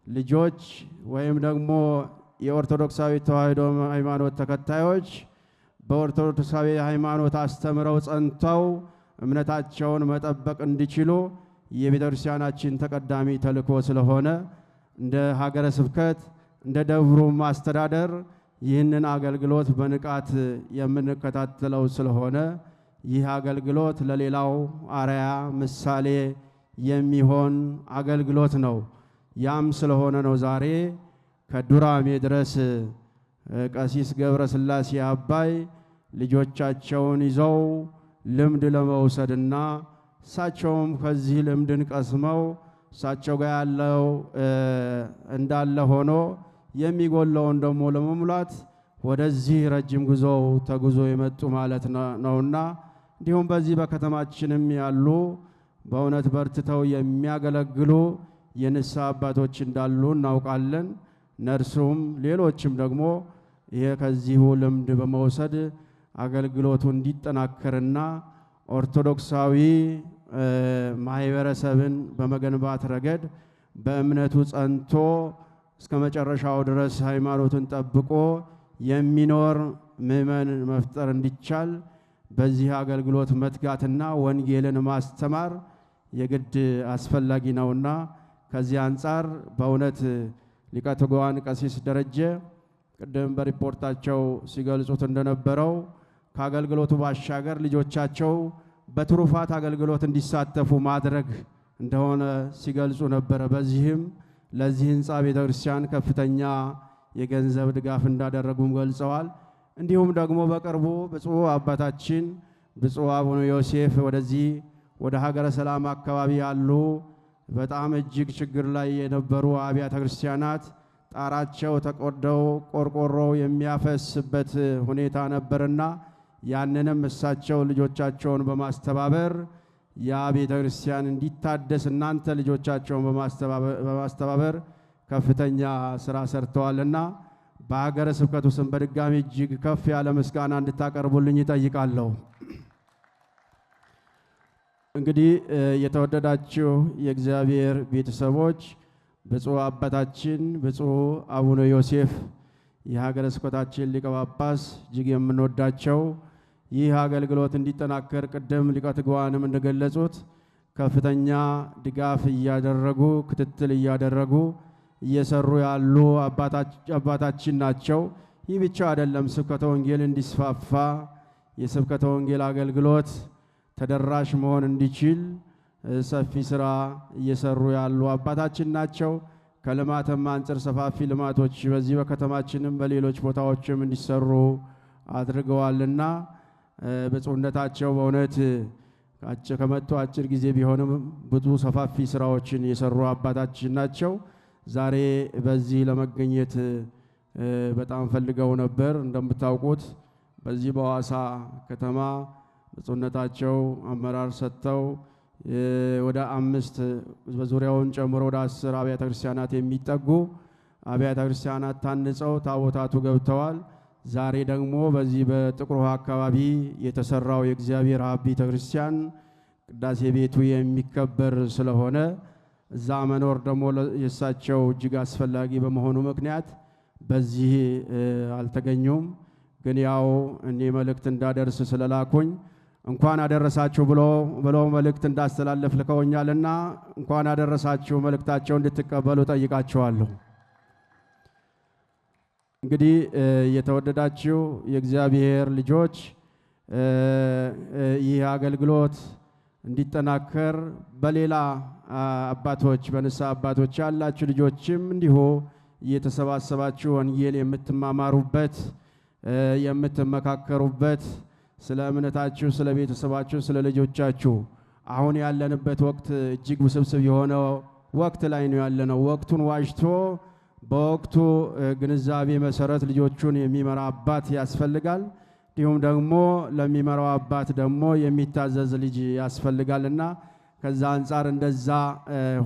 ልጆች ወይም ደግሞ የኦርቶዶክሳዊ ተዋሕዶ ሃይማኖት ተከታዮች በኦርቶዶክሳዊ ሃይማኖት አስተምረው ጸንተው እምነታቸውን መጠበቅ እንዲችሉ የቤተ ክርስቲያናችን ተቀዳሚ ተልእኮ ስለሆነ እንደ ሀገረ ስብከት እንደ ደብሩ ማስተዳደር ይህንን አገልግሎት በንቃት የምንከታተለው ስለሆነ ይህ አገልግሎት ለሌላው አርአያ ምሳሌ የሚሆን አገልግሎት ነው። ያም ስለሆነ ነው ዛሬ ከዱራሜ ድረስ ቀሲስ ገብረ ሥላሴ አባይ ልጆቻቸውን ይዘው ልምድ ለመውሰድና እሳቸውም ከዚህ ልምድን ቀስመው እሳቸው ጋር ያለው እንዳለ ሆኖ የሚጎለውን ደግሞ ለመሙላት ወደዚህ ረጅም ጉዞ ተጉዞ የመጡ ማለት ነውና እንዲሁም በዚህ በከተማችንም ያሉ በእውነት በርትተው የሚያገለግሉ የንስሐ አባቶች እንዳሉ እናውቃለን። ነርሱም ሌሎችም ደግሞ ይሄ ከዚሁ ልምድ በመውሰድ አገልግሎቱ እንዲጠናከርና ኦርቶዶክሳዊ ማህበረሰብን በመገንባት ረገድ በእምነቱ ጸንቶ እስከ መጨረሻው ድረስ ሃይማኖትን ጠብቆ የሚኖር ምእመን መፍጠር እንዲቻል በዚህ አገልግሎት መትጋትና ወንጌልን ማስተማር የግድ አስፈላጊ ነውና ከዚህ አንጻር በእውነት ሊቀ ትጉሃን ቀሲስ ደረጀ ቅድም በሪፖርታቸው ሲገልጹት እንደነበረው ከአገልግሎቱ ባሻገር ልጆቻቸው በትሩፋት አገልግሎት እንዲሳተፉ ማድረግ እንደሆነ ሲገልጹ ነበረ። በዚህም ለዚህ ህንፃ ቤተክርስቲያን ከፍተኛ የገንዘብ ድጋፍ እንዳደረጉም ገልጸዋል። እንዲሁም ደግሞ በቅርቡ ብፁዕ አባታችን ብፁዕ አቡነ ዮሴፍ ወደዚህ ወደ ሀገረ ሰላም አካባቢ ያሉ በጣም እጅግ ችግር ላይ የነበሩ አብያተ ክርስቲያናት ጣራቸው ተቆርደው ቆርቆሮ የሚያፈስበት ሁኔታ ነበርና ያንንም እሳቸው ልጆቻቸውን በማስተባበር ያ ቤተ ክርስቲያን እንዲታደስ እናንተ ልጆቻቸውን በማስተባበር ከፍተኛ ስራ ሰርተዋልና በሀገረ ስብከቱ ስም በድጋሚ እጅግ ከፍ ያለ ምስጋና እንድታቀርቡልኝ ይጠይቃለሁ። እንግዲህ የተወደዳችሁ የእግዚአብሔር ቤተሰቦች ብፁዕ አባታችን ብፁዕ አቡነ ዮሴፍ የሀገረ ስብከታችን ሊቀ ጳጳስ እጅግ የምንወዳቸው ይህ አገልግሎት እንዲጠናከር ቅድም ሊቀ ትጉሃንም እንደገለጹት ከፍተኛ ድጋፍ እያደረጉ ክትትል እያደረጉ እየሰሩ ያሉ አባታችን ናቸው። ይህ ብቻ አይደለም፣ ስብከተ ወንጌል እንዲስፋፋ የስብከተ ወንጌል አገልግሎት ተደራሽ መሆን እንዲችል ሰፊ ስራ እየሰሩ ያሉ አባታችን ናቸው። ከልማትም አንጻር ሰፋፊ ልማቶች በዚህ በከተማችንም በሌሎች ቦታዎችም እንዲሰሩ አድርገዋልና ብፁዕነታቸው በእውነት ከመጡ አጭር ጊዜ ቢሆንም ብዙ ሰፋፊ ስራዎችን የሰሩ አባታችን ናቸው። ዛሬ በዚህ ለመገኘት በጣም ፈልገው ነበር። እንደምታውቁት በዚህ በሐዋሳ ከተማ ብፁዕነታቸው አመራር ሰጥተው ወደ 5 በዙሪያውን ጨምሮ ወደ 10 አብያተ ክርስቲያናት የሚጠጉ አብያተ ክርስቲያናት ታንጸው ታቦታቱ ገብተዋል። ዛሬ ደግሞ በዚህ በጥቁር ውሃ አካባቢ የተሰራው የእግዚአብሔር አብ ቤተ ክርስቲያን ቅዳሴ ቤቱ የሚከበር ስለሆነ እዛ መኖር ደግሞ የእሳቸው እጅግ አስፈላጊ በመሆኑ ምክንያት በዚህ አልተገኙም። ግን ያው እኔ መልእክት እንዳደርስ ስለላኩኝ እንኳን አደረሳችሁ ብሎ መልእክት እንዳስተላለፍ ልከውኛልና እንኳን አደረሳችሁ መልእክታቸው እንድትቀበሉ ጠይቃችኋለሁ። እንግዲህ የተወደዳችሁ የእግዚአብሔር ልጆች ይህ አገልግሎት እንዲጠናከር በሌላ አባቶች በንስሐ አባቶች ያላችሁ ልጆችም እንዲሁ እየተሰባሰባችሁ ወንጌል የምትማማሩበት የምትመካከሩበት ስለ እምነታችሁ፣ ስለ ቤተሰባችሁ፣ ስለ ልጆቻችሁ አሁን ያለንበት ወቅት እጅግ ውስብስብ የሆነ ወቅት ላይ ነው ያለነው። ወቅቱን ዋጅቶ በወቅቱ ግንዛቤ መሰረት ልጆቹን የሚመራ አባት ያስፈልጋል። እንዲሁም ደግሞ ለሚመራው አባት ደግሞ የሚታዘዝ ልጅ ያስፈልጋልና ከዛ አንጻር እንደዛ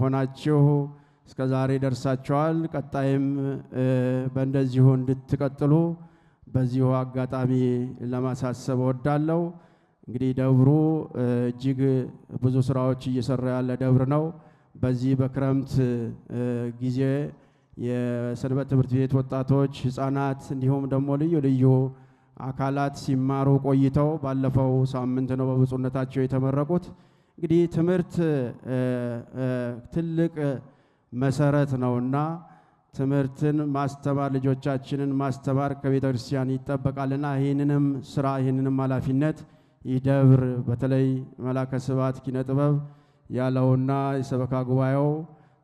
ሆናችሁ እስከ ዛሬ ደርሳችኋል። ቀጣይም በእንደዚሁ እንድትቀጥሉ በዚሁ አጋጣሚ ለማሳሰብ እወዳለሁ። እንግዲህ ደብሩ እጅግ ብዙ ስራዎች እየሰራ ያለ ደብር ነው። በዚህ በክረምት ጊዜ የሰንበት ትምህርት ቤት ወጣቶች፣ ህፃናት እንዲሁም ደግሞ ልዩ ልዩ አካላት ሲማሩ ቆይተው ባለፈው ሳምንት ነው በብፁዕነታቸው የተመረቁት። እንግዲህ ትምህርት ትልቅ መሰረት ነውና ትምህርትን ማስተማር ልጆቻችንን ማስተማር ከቤተ ክርስቲያን ይጠበቃልና ይህንንም ስራ ይህንንም ኃላፊነት ይህ ደብር በተለይ መላከ ስብሐት ኪነ ጥበብ ያለውና የሰበካ ጉባኤው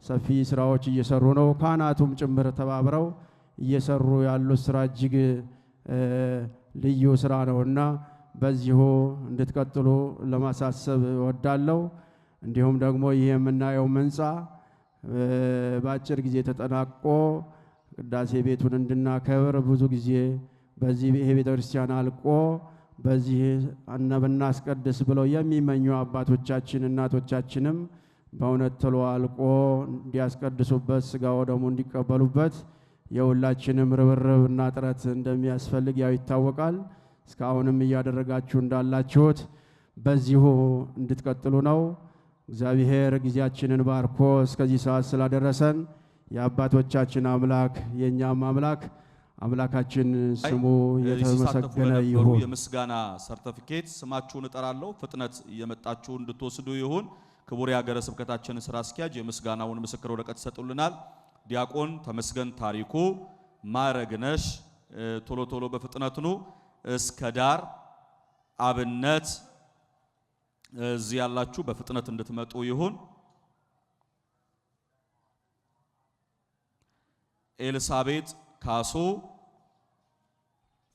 ሰፊ ስራዎች እየሰሩ ነው። ካህናቱም ጭምር ተባብረው እየሰሩ ያሉት ስራ እጅግ ልዩ ስራ ነውና በዚሁ እንድትቀጥሉ ለማሳሰብ እወዳለሁ። እንዲሁም ደግሞ ይህ የምናየው ህንጻ በአጭር ጊዜ ተጠናቆ ቅዳሴ ቤቱን እንድናከብር ብዙ ጊዜ በዚህ ይሄ ቤተክርስቲያን አልቆ በዚህ ብናስቀድስ ብለው የሚመኙ አባቶቻችን እናቶቻችንም በእውነት ቶሎ አልቆ እንዲያስቀድሱበት ስጋው ደግሞ እንዲቀበሉበት የሁላችንም ርብርብና ጥረት እንደሚያስፈልግ ያው ይታወቃል። እስካሁንም እያደረጋችሁ እንዳላችሁት በዚሁ እንድትቀጥሉ ነው። እግዚአብሔር ጊዜያችንን ባርኮ እስከዚህ ሰዓት ስላደረሰን የአባቶቻችን አምላክ የእኛም አምላክ አምላካችን ስሙ የተመሰገነ ይሁን። የምስጋና ሰርቲፊኬት ስማችሁን እጠራለሁ። ፍጥነት እየመጣችሁ እንድትወስዱ ይሁን። ክቡር የሀገረ ስብከታችን ስራ አስኪያጅ የምስጋናውን ምስክር ወረቀት ይሰጡልናል። ዲያቆን ተመስገን ታሪኩ፣ ማረግነሽ ቶሎ ቶሎ በፍጥነት ኑ። እስከ ዳር አብነት እዚህ ያላችሁ በፍጥነት እንድትመጡ ይሁን። ኤልሳቤጥ ካሱ፣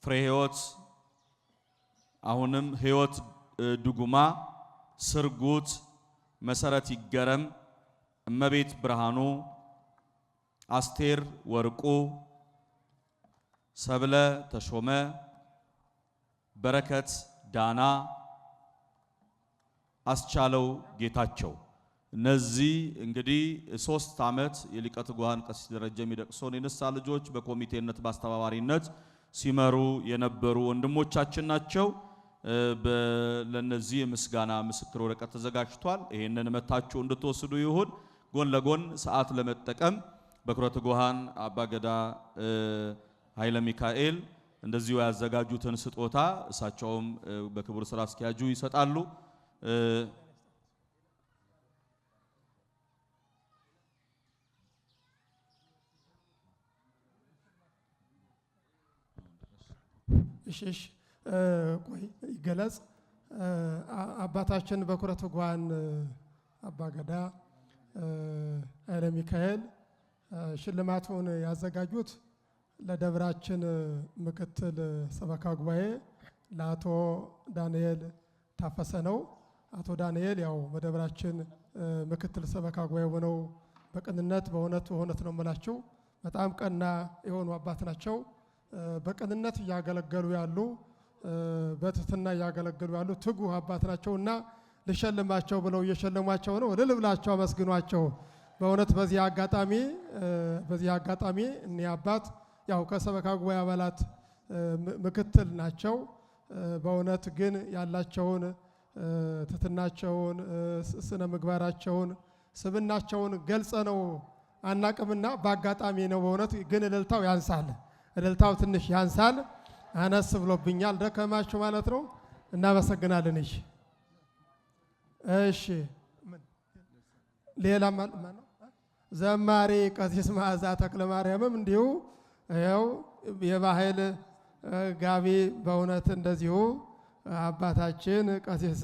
ፍሬ ህይወት፣ አሁንም ህይወት ድጉማ፣ ስርጉት መሰረት ይገረም፣ እመቤት ብርሃኑ፣ አስቴር ወርቁ፣ ሰብለ ተሾመ፣ በረከት ዳና፣ አስቻለው ጌታቸው። እነዚህ እንግዲህ 3 ዓመት የሊቀ ትጉሃን ቀሲስ ደረጀ ሚደቅሶን የንስሐ ልጆች በኮሚቴነት በአስተባባሪነት ሲመሩ የነበሩ ወንድሞቻችን ናቸው። ለነዚህ የምስጋና ምስክር ወረቀት ተዘጋጅቷል። ይሄንን መታችሁ እንድትወስዱ ይሁን። ጎን ለጎን ሰዓት ለመጠቀም በኩረ ትጉሃን አባገዳ ኃይለ ሚካኤል እንደዚሁ ያዘጋጁትን ስጦታ እሳቸውም በክቡር ስራ አስኪያጁ ይሰጣሉ። እሺ ቆይ ይገለጽ። አባታችን በኩረ ትጉሃን አባገዳ ኃይለ ሚካኤል ሽልማቱን ያዘጋጁት ለደብራችን ምክትል ሰበካ ጉባኤ ለአቶ ዳንኤል ታፈሰ ነው። አቶ ዳንኤል ያው በደብራችን ምክትል ሰበካ ጉባኤ ሆነው በቅንነት በእውነት ነው የምላቸው በጣም ቀና የሆኑ አባት ናቸው። በቅንነት እያገለገሉ ያሉ በትህትና እያገለገሉ ያሉ ትጉህ አባት ናቸውና ልሸልማቸው ብለው እየሸለሟቸው ነው። እልል ብላችሁ አመስግኗቸው። በእውነት በዚህ አጋጣሚ እኒህ አባት ያው ከሰበካ ጉባኤ አባላት ምክትል ናቸው። በእውነት ግን ያላቸውን ትህትናቸውን፣ ስነ ምግባራቸውን፣ ስብናቸውን ገልጸ ነው አናቅምና በአጋጣሚ ነው። በእውነት ግን እልልታው ያንሳል። እልልታው ትንሽ ያንሳል። አነስ ብሎብኛል። ደከማችሁ ማለት ነው። እናመሰግናለን። እሺ ሌላ ማነው? ዘማሪ ቀሲስ መዓዛ ተክለ ማርያምም እንዲሁ ይኸው የባህል ጋቢ በእውነት እንደዚሁ አባታችን ቀሲስ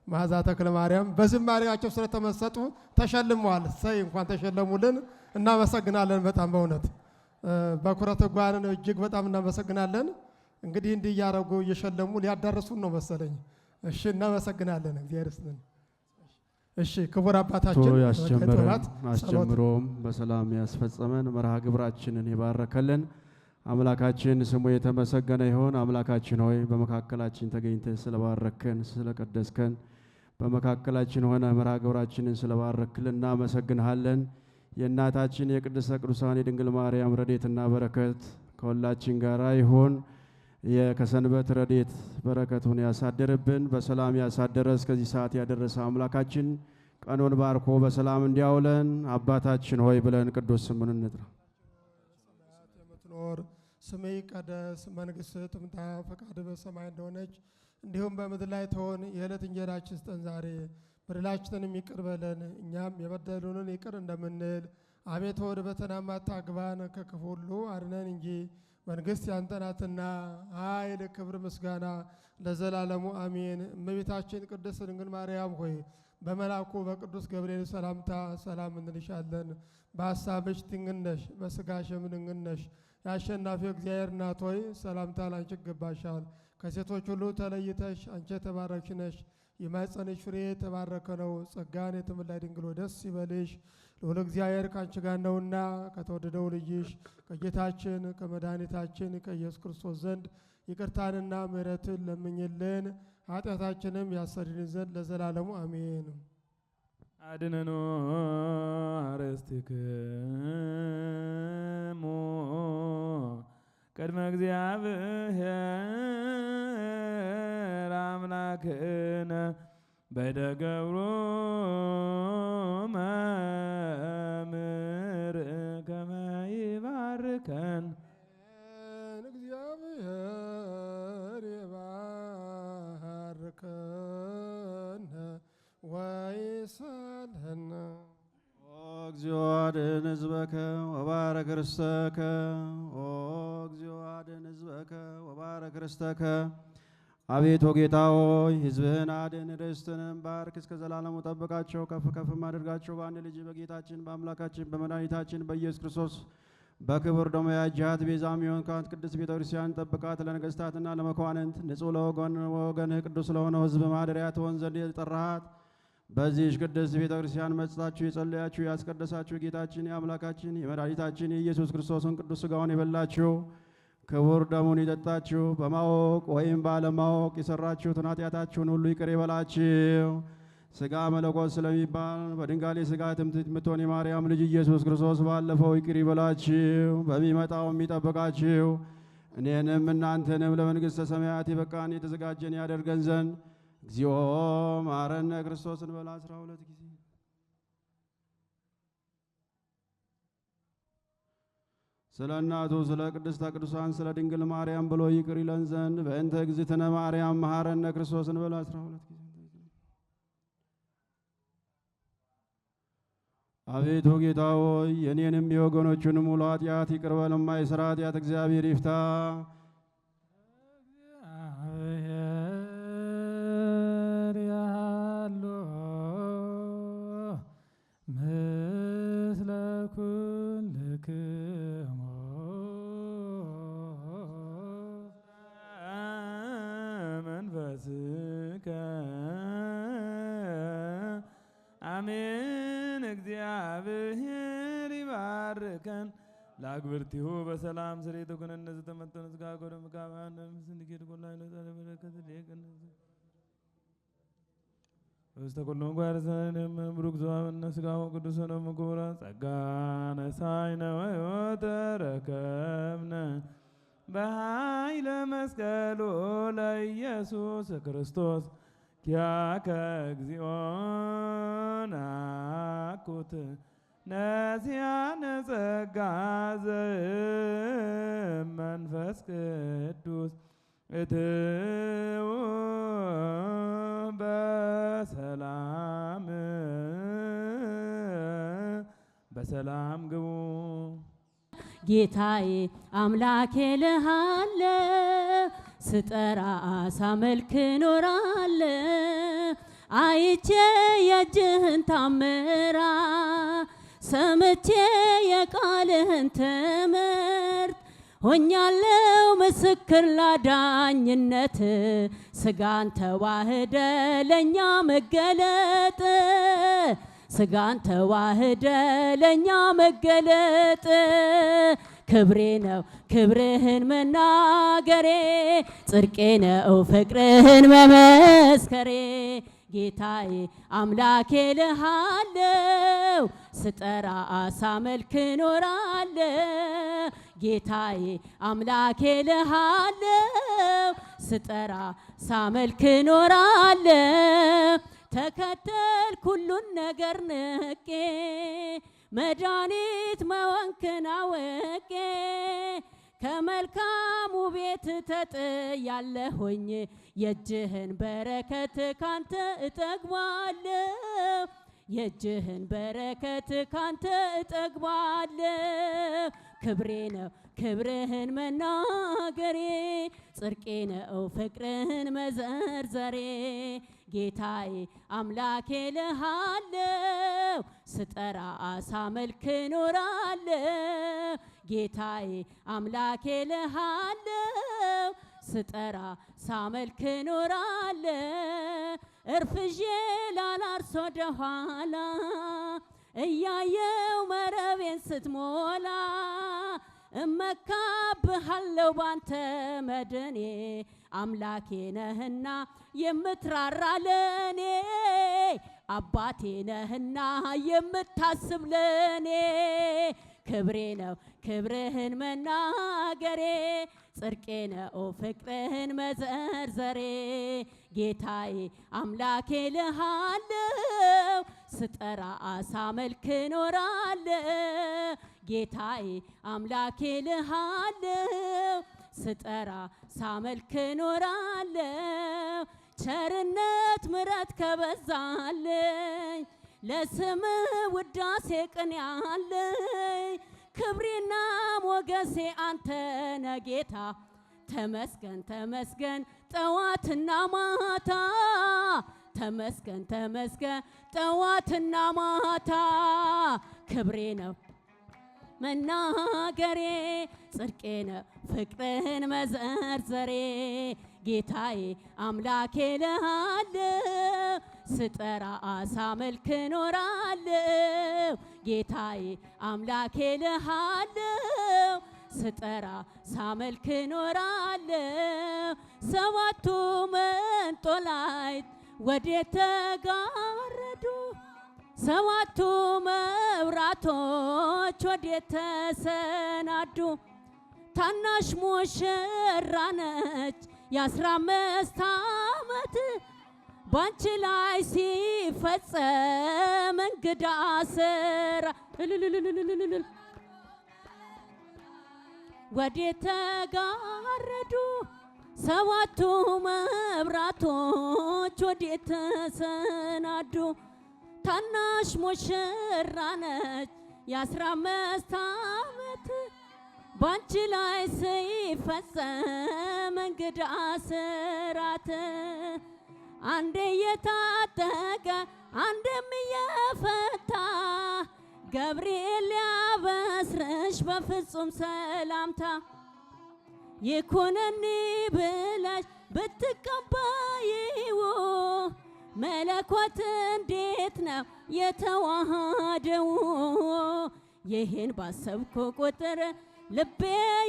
መዓዛ ተክለ ማርያም በዝማሬያቸው ስለተመሰጡ ተሸልመዋል። ሰይ እንኳን ተሸለሙልን። እናመሰግናለን በጣም በእውነት በኩረ ትጉሃንን እጅግ በጣም እናመሰግናለን። እንግዲህ እንዲህ እያደረጉ እየሸለሙ ሊያዳርሱን ነው መሰለኝ። እሺ እናመሰግናለን። እግዚአብሔር ይስጥልን። እሺ ክቡር አባታችን አስጀምሮም በሰላም ያስፈጸመን መርሃ ግብራችንን የባረከልን አምላካችን ስሙ የተመሰገነ ይሁን። አምላካችን ሆይ በመካከላችን ተገኝተህ ስለባረከን ስለቀደስከን በመካከላችን ሆነ መርሃ ግብራችንን ስለባረክልን እናመሰግንሃለን። የእናታችን የቅድስተ ቅዱሳን የድንግል ማርያም ረድኤትና በረከት ከሁላችን ጋር ይሁን። ከሰንበት ረድኤት በረከቱን ያሳድርብን። በሰላም ያሳደረ እስከዚህ ሰዓት ያደረሰ አምላካችን ቀኑን ባርኮ በሰላም እንዲያውለን አባታችን ሆይ ብለን ቅዱስ ስሙን እንጥራ። ስምህ ይቀደስ፣ መንግሥትህ ትምጣ፣ ፈቃድህ በሰማይ እንደሆነች እንዲሁም በምድር ላይ ትሆን። የዕለት እንጀራችንን ስጠን ዛሬ፣ በደላችንን ይቅር በለን እኛም የበደሉንን ይቅር እንደምንል። አቤቱ ወደ ፈተና አታግባን፣ ከክፉ ሁሉ አድነን እንጂ መንግሥት ያንተ ናትና ኃይል፣ ክብር፣ ምስጋና ለዘላለሙ አሜን። እመቤታችን ቅድስት ድንግል ማርያም ሆይ በመልአኩ በቅዱስ ገብርኤል ሰላምታ ሰላም እንልሻለን። በሐሳብሽ ድንግል ነሽ፣ በሥጋሽም ድንግል ነሽ። የአሸናፊው እግዚአብሔር እናት ሆይ ሰላምታ ላንቺ ይገባሻል። ከሴቶች ሁሉ ተለይተሽ አንቺ የተባረክሽ ነሽ፣ የማኅፀንሽ ፍሬ የተባረከ ነው። ጸጋን የተመላሽ ድንግል ሆይ ደስ ይበልሽ፣ ልዑል እግዚአብሔር ከአንቺ ጋር ነውና ከተወደደው ልጅሽ ከጌታችን ከመድኃኒታችን ከኢየሱስ ክርስቶስ ዘንድ ይቅርታንና ምሕረትን ለምኝልን ኃጢአታችንም ያሰሪን ዘንድ ለዘላለሙ አሜን። አድነኖ አርስትክሙ ቅድመ እግዚአብሔር አምላክነ በደገብሮ መምህር ከመ ይባርከን እግዚአብሔር ይባርከን ወይሰልህነ እግዚኦ አድኅን ሕዝበከ ወባረክ ርስተከ እግዚኦ አድኅን ሕዝበከ ወባረክ ርስተከ። አቤቱ ጌታ ሆይ ሕዝብህን አድን፣ ርስትህንም ባርክ፣ እስከ ዘላለሙ ጠብቃቸው፣ ከፍ ከፍም አድርጋቸው። በአንድ ልጅ በጌታችን በአምላካችን በመድኃኒታችን በኢየሱስ ክርስቶስ በክብር ደሙ ያጃት ቤዛ የሚሆን ከአንተ ቅድስት ቤተ ክርስቲያን ጠብቃት። ለነገሥታትና ለመኳንንት ንጹሕ ለወገንህ ቅዱስ ለሆነው ሕዝብ ማደሪያ ትሆን ዘንድ የጠራሃት በዚህች ቅድስት ቤተ ክርስቲያን መጽታችሁ የጸለያችሁ ያስቀደሳችሁ ጌታችን የአምላካችን የመድኃኒታችን የኢየሱስ ክርስቶስን ቅዱስ ሥጋውን የበላችሁ ክቡር ደሙን የጠጣችሁ በማወቅ ወይም ባለማወቅ የሰራችሁትን ኃጢአታችሁን ሁሉ ይቅር ይበላችሁ። ሥጋ መለኮት ስለሚባል በድንጋሌ ሥጋ ትምክህት የምትሆን የማርያም ልጅ ኢየሱስ ክርስቶስ ባለፈው ይቅር ይበላችሁ፣ በሚመጣው የሚጠብቃችሁ እኔንም እናንተንም ለመንግሥተ ሰማያት የበቃን የተዘጋጀን ያደርገን ዘንድ እግዚኦ ማረነ ክርስቶስን በላ 12 ጊዜ ስለ እናቱ ስለ ቅድስተ ቅዱሳን ስለ ድንግል ማርያም ብሎ ይቅር ይለን ዘንድ በእንተ እግዝእትነ ማርያም መሐረነ ክርስቶስን በላ 12 ጊዜ። አቤቱ ጌታ ሆይ የኔንም የወገኖቹንም ሙሉ ኃጢአት ይቅር በል። የማይሠራ ኃጢአት እግዚአብሔር ይፍታ። እግዚአብሔር ያሎ ምስለ ኩልክሙ መንፈስከ አሜን። እግዚአብሔር ይባርከን ለአግብርቲሁ በሰላም ስሬተ ኩነነ ዘተመጠነ ሥጋ ወደም ካባን ስንዲኬድ ኮላ ይለታለ በረከት ዲቀን ውስተ ኩሉ ጓርሰንም ብሩክ ዘዋመነ ሥጋው ቅዱስ ነው ምኩራ ጸጋ ነሳይነ ወሕይወተ ረከብነ በኃይለ መስቀሉ ለኢየሱስ ክርስቶስ ኪያከ እግዚኦ ናኩት ነሲያነ ጸጋ ዘመንፈስ ቅዱስ እትው በሰላም ግቡ። ጌታዬ አምላኬ ልሃለሁ ስጠራ ሳመልክ ኖራለሁ። አይቼ የእጅህን ታምራት ሰምቼ የቃልህን ትምህርት ሆኛለው ምስክር ላዳኝነት ሥጋን ተዋህደ ለእኛ መገለጥ ሥጋን ተዋህደ ለእኛ መገለጥ ክብሬ ነው ክብርህን መናገሬ ጽድቄ ነው ፍቅርህን መመስከሬ ጌታዬ አምላኬ ልሃለው ስጠራ ሳመልክ ኖራለሁ። ጌታዬ አምላኬ ልሃለው ስጠራ ሳመልክ ኖራለሁ። ተከተልኩ ሁሉን ነገር ንቄ መድኃኒት መሆንክን አውቄ ከመልካሙ ቤት ተጥያለሁኝ የእጅህን በረከት ካንተ እጠግባለሁ የእጅህን በረከት ካንተ እጠግባለሁ ክብሬ ነው ክብርህን መናገሬ ጽድቄ ነው ፍቅርህን መዘርዘሬ ጌታዬ አምላኬ እልሃለሁ ስጠራ ሳመልክ እኖራለሁ ጌታዬ አምላኬ እልሃለሁ ስጠራ ሳመልክ እኖራለሁ እርፍዤ ላላርስ ወደ ኋላ እያየው መረቤን ስትሞላ እመካብሃለሁ ባንተ መድኔ አምላኬ ነህና የምትራራ ለኔ አባቴ ነህና የምታስብ ለኔ ክብሬ ነው ክብርህን መናገሬ ጽድቄ ነው ፍቅርህን መዘርዘሬ ጌታዬ አምላኬ እልሃለሁ ስጠራ ሳመልክ እኖራለሁ ጌታዬ አምላኬ እልሃለሁ ስጠራ ሳመልክ እኖራለሁ ቸርነት ምሕረት ከበዛልኝ ለስም ውዳሴ ቅኔ አለኝ ክብሬና ሞገሴ አንተ ነህ ጌታ ተመስገን ተመስገን ጠዋትና ማታ ተመስገን ተመስገን ጠዋትና ማታ ክብሬ ነው መናገሬ ጽድቄ ነው ፍቅርህን መዘርዘሬ ጌታዬ አምላኬ እልሃለሁ ስጠራ ሳመልክ እኖራለሁ ጌታዬ አምላኬ እልሃለሁ ስጠራ ሳመልክ እኖራለሁ ሰባቱ መንጦላዕት ወዴት ተጋረዱ ሰባቱ መብራቶች ወዴት ተሰናዱ ታናሽ ሙሽራ ነች የ15 ዓመት ባንቺ ላይ ሲፈጸም እንግዳ ስራ ወዴት ተጋረዱ ሰባቱ መብራቶች ወዴት ተሰናዱ ታናሽ ሙሽራ ነች የ15 ዓመት ባንቺ ላይ ሲፈጸም እንግዳ ስራት አንዴ የታጠቀ አንድም እየፈታ ገብርኤል ሊያበስርሽ በፍጹም ሰላምታ ይኩነኒ ብለሽ ብትቀበይው መለኮት እንዴት ነው የተዋሃደው ይህን ባሰብኩ ቁጥር ልቤ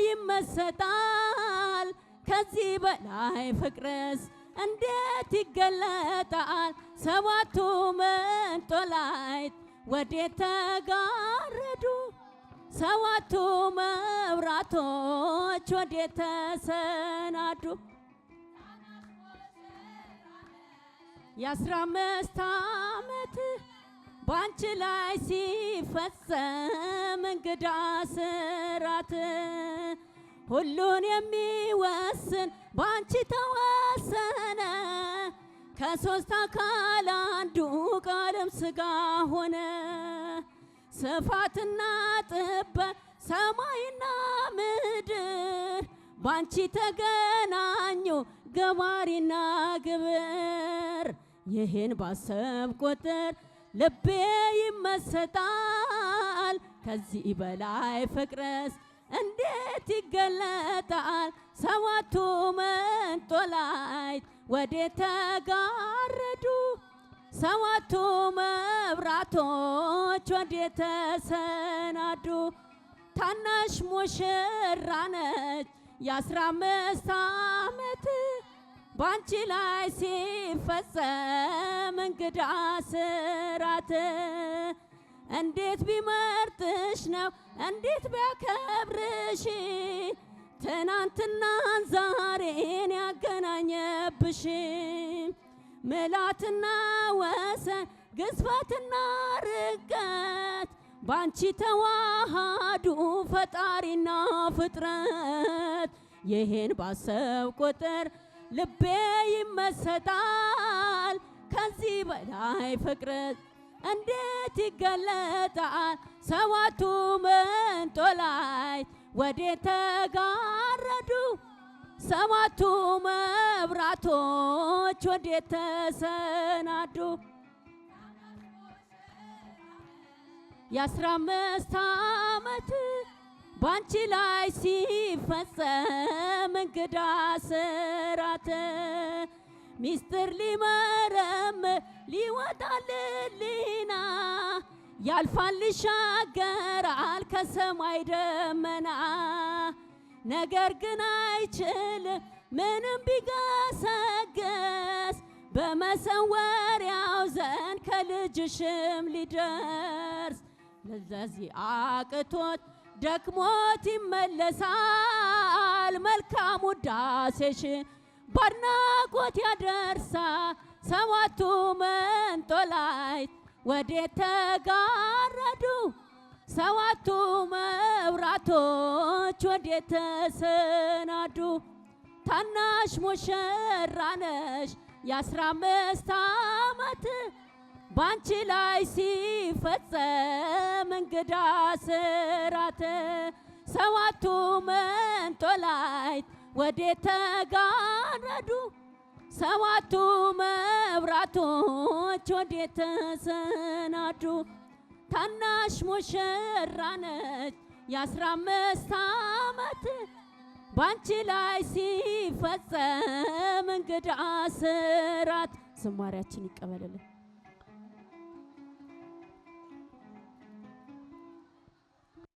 ይመሰጣል ከዚህ በላይ ፍቅርስ እንዴት ይገለጣል ሰባቱ መንጦላዕት ወዴት ተጋረዱ ሰባቱ መብራቶች ወዴት ተሰናዱ የ15 ዓመት ባንቺ ላይ ሲፈጸም እንግዳ ስራት ሁሉን የሚወስን ባንቺ ተወሰነ ከሶስት አካል አንዱ ቃልም ሥጋ ሆነ ስፋትና ጥበት ሰማይና ምድር ባንቺ ተገናኙ ገባሪና ግብር ይህን ባሰብ ቁጥር ልቤ ይመሰጣል ከዚህ በላይ ፍቅርስ እንዴት ይገለጣል ሰባቱ መንጦላዕት ወዴት ተጋረዱ ሰባቱ መብራቶች ወዴት ተሰናዱ ታናሽ ሙሽራ ነች የ15 ዓመት ባንቺ ላይ ሲፈጸም እንግዳ ስራት እንዴት ቢመርጥሽ ነው እንዴት ቢያከብርሽ ትናንትናን ዛሬን ያገናኘብሽ ምልዓትና ወሰን ግዝፈትና ርቀት ባንቺ ተዋሃዱ ፈጣሪና ፍጥረት ይህን ባሰብ ቁጥር ልቤ ይመሰጣል። ከዚህ በላይ ፍቅር እንዴት ይገለጣል? ሰባቱ መንጦላዕት ወዴት ተጋረዱ? ሰባቱ መብራቶች ወዴት ተሰናዱ? የ15 ዓመት ባንቺ ላይ ሲፈጸም እንግዳ ስራት ሚስጥር ሊመረምር ሊወጣልልና ያልፋል ይሻገራል ከሰማይ ደመና። ነገር ግን አይችልም ምንም ቢገሰገስ በመሰወሪያው ዘንድ ከልጅሽም ሊደርስ። ለዚህ አቅቶት ደክሞት ይመለሳል መልካም ውዳሴሽን ባድናቆት ያደርሳል። ሰባቱ መንጦላዕት ወዴት ተጋረዱ? ሰባቱ መብራቶች ወዴት ተሰናዱ? ታናሽ ሙሽራ ነሽ የ15 ዓመት ባንቺ ላይ ሲፈጸም እንግዳ ስራት። ሰባቱ መንጦላዕት ወዴት ተጋረዱ? ሰባቱ መብራቶች ወዴት ተሰናዱ? ታናሽ ሙሽራ ነች የ15 ዓመት ባንቺ ላይ ሲፈጸም እንግዳ ስራት። ዝማሬያችን ይቀበልልን።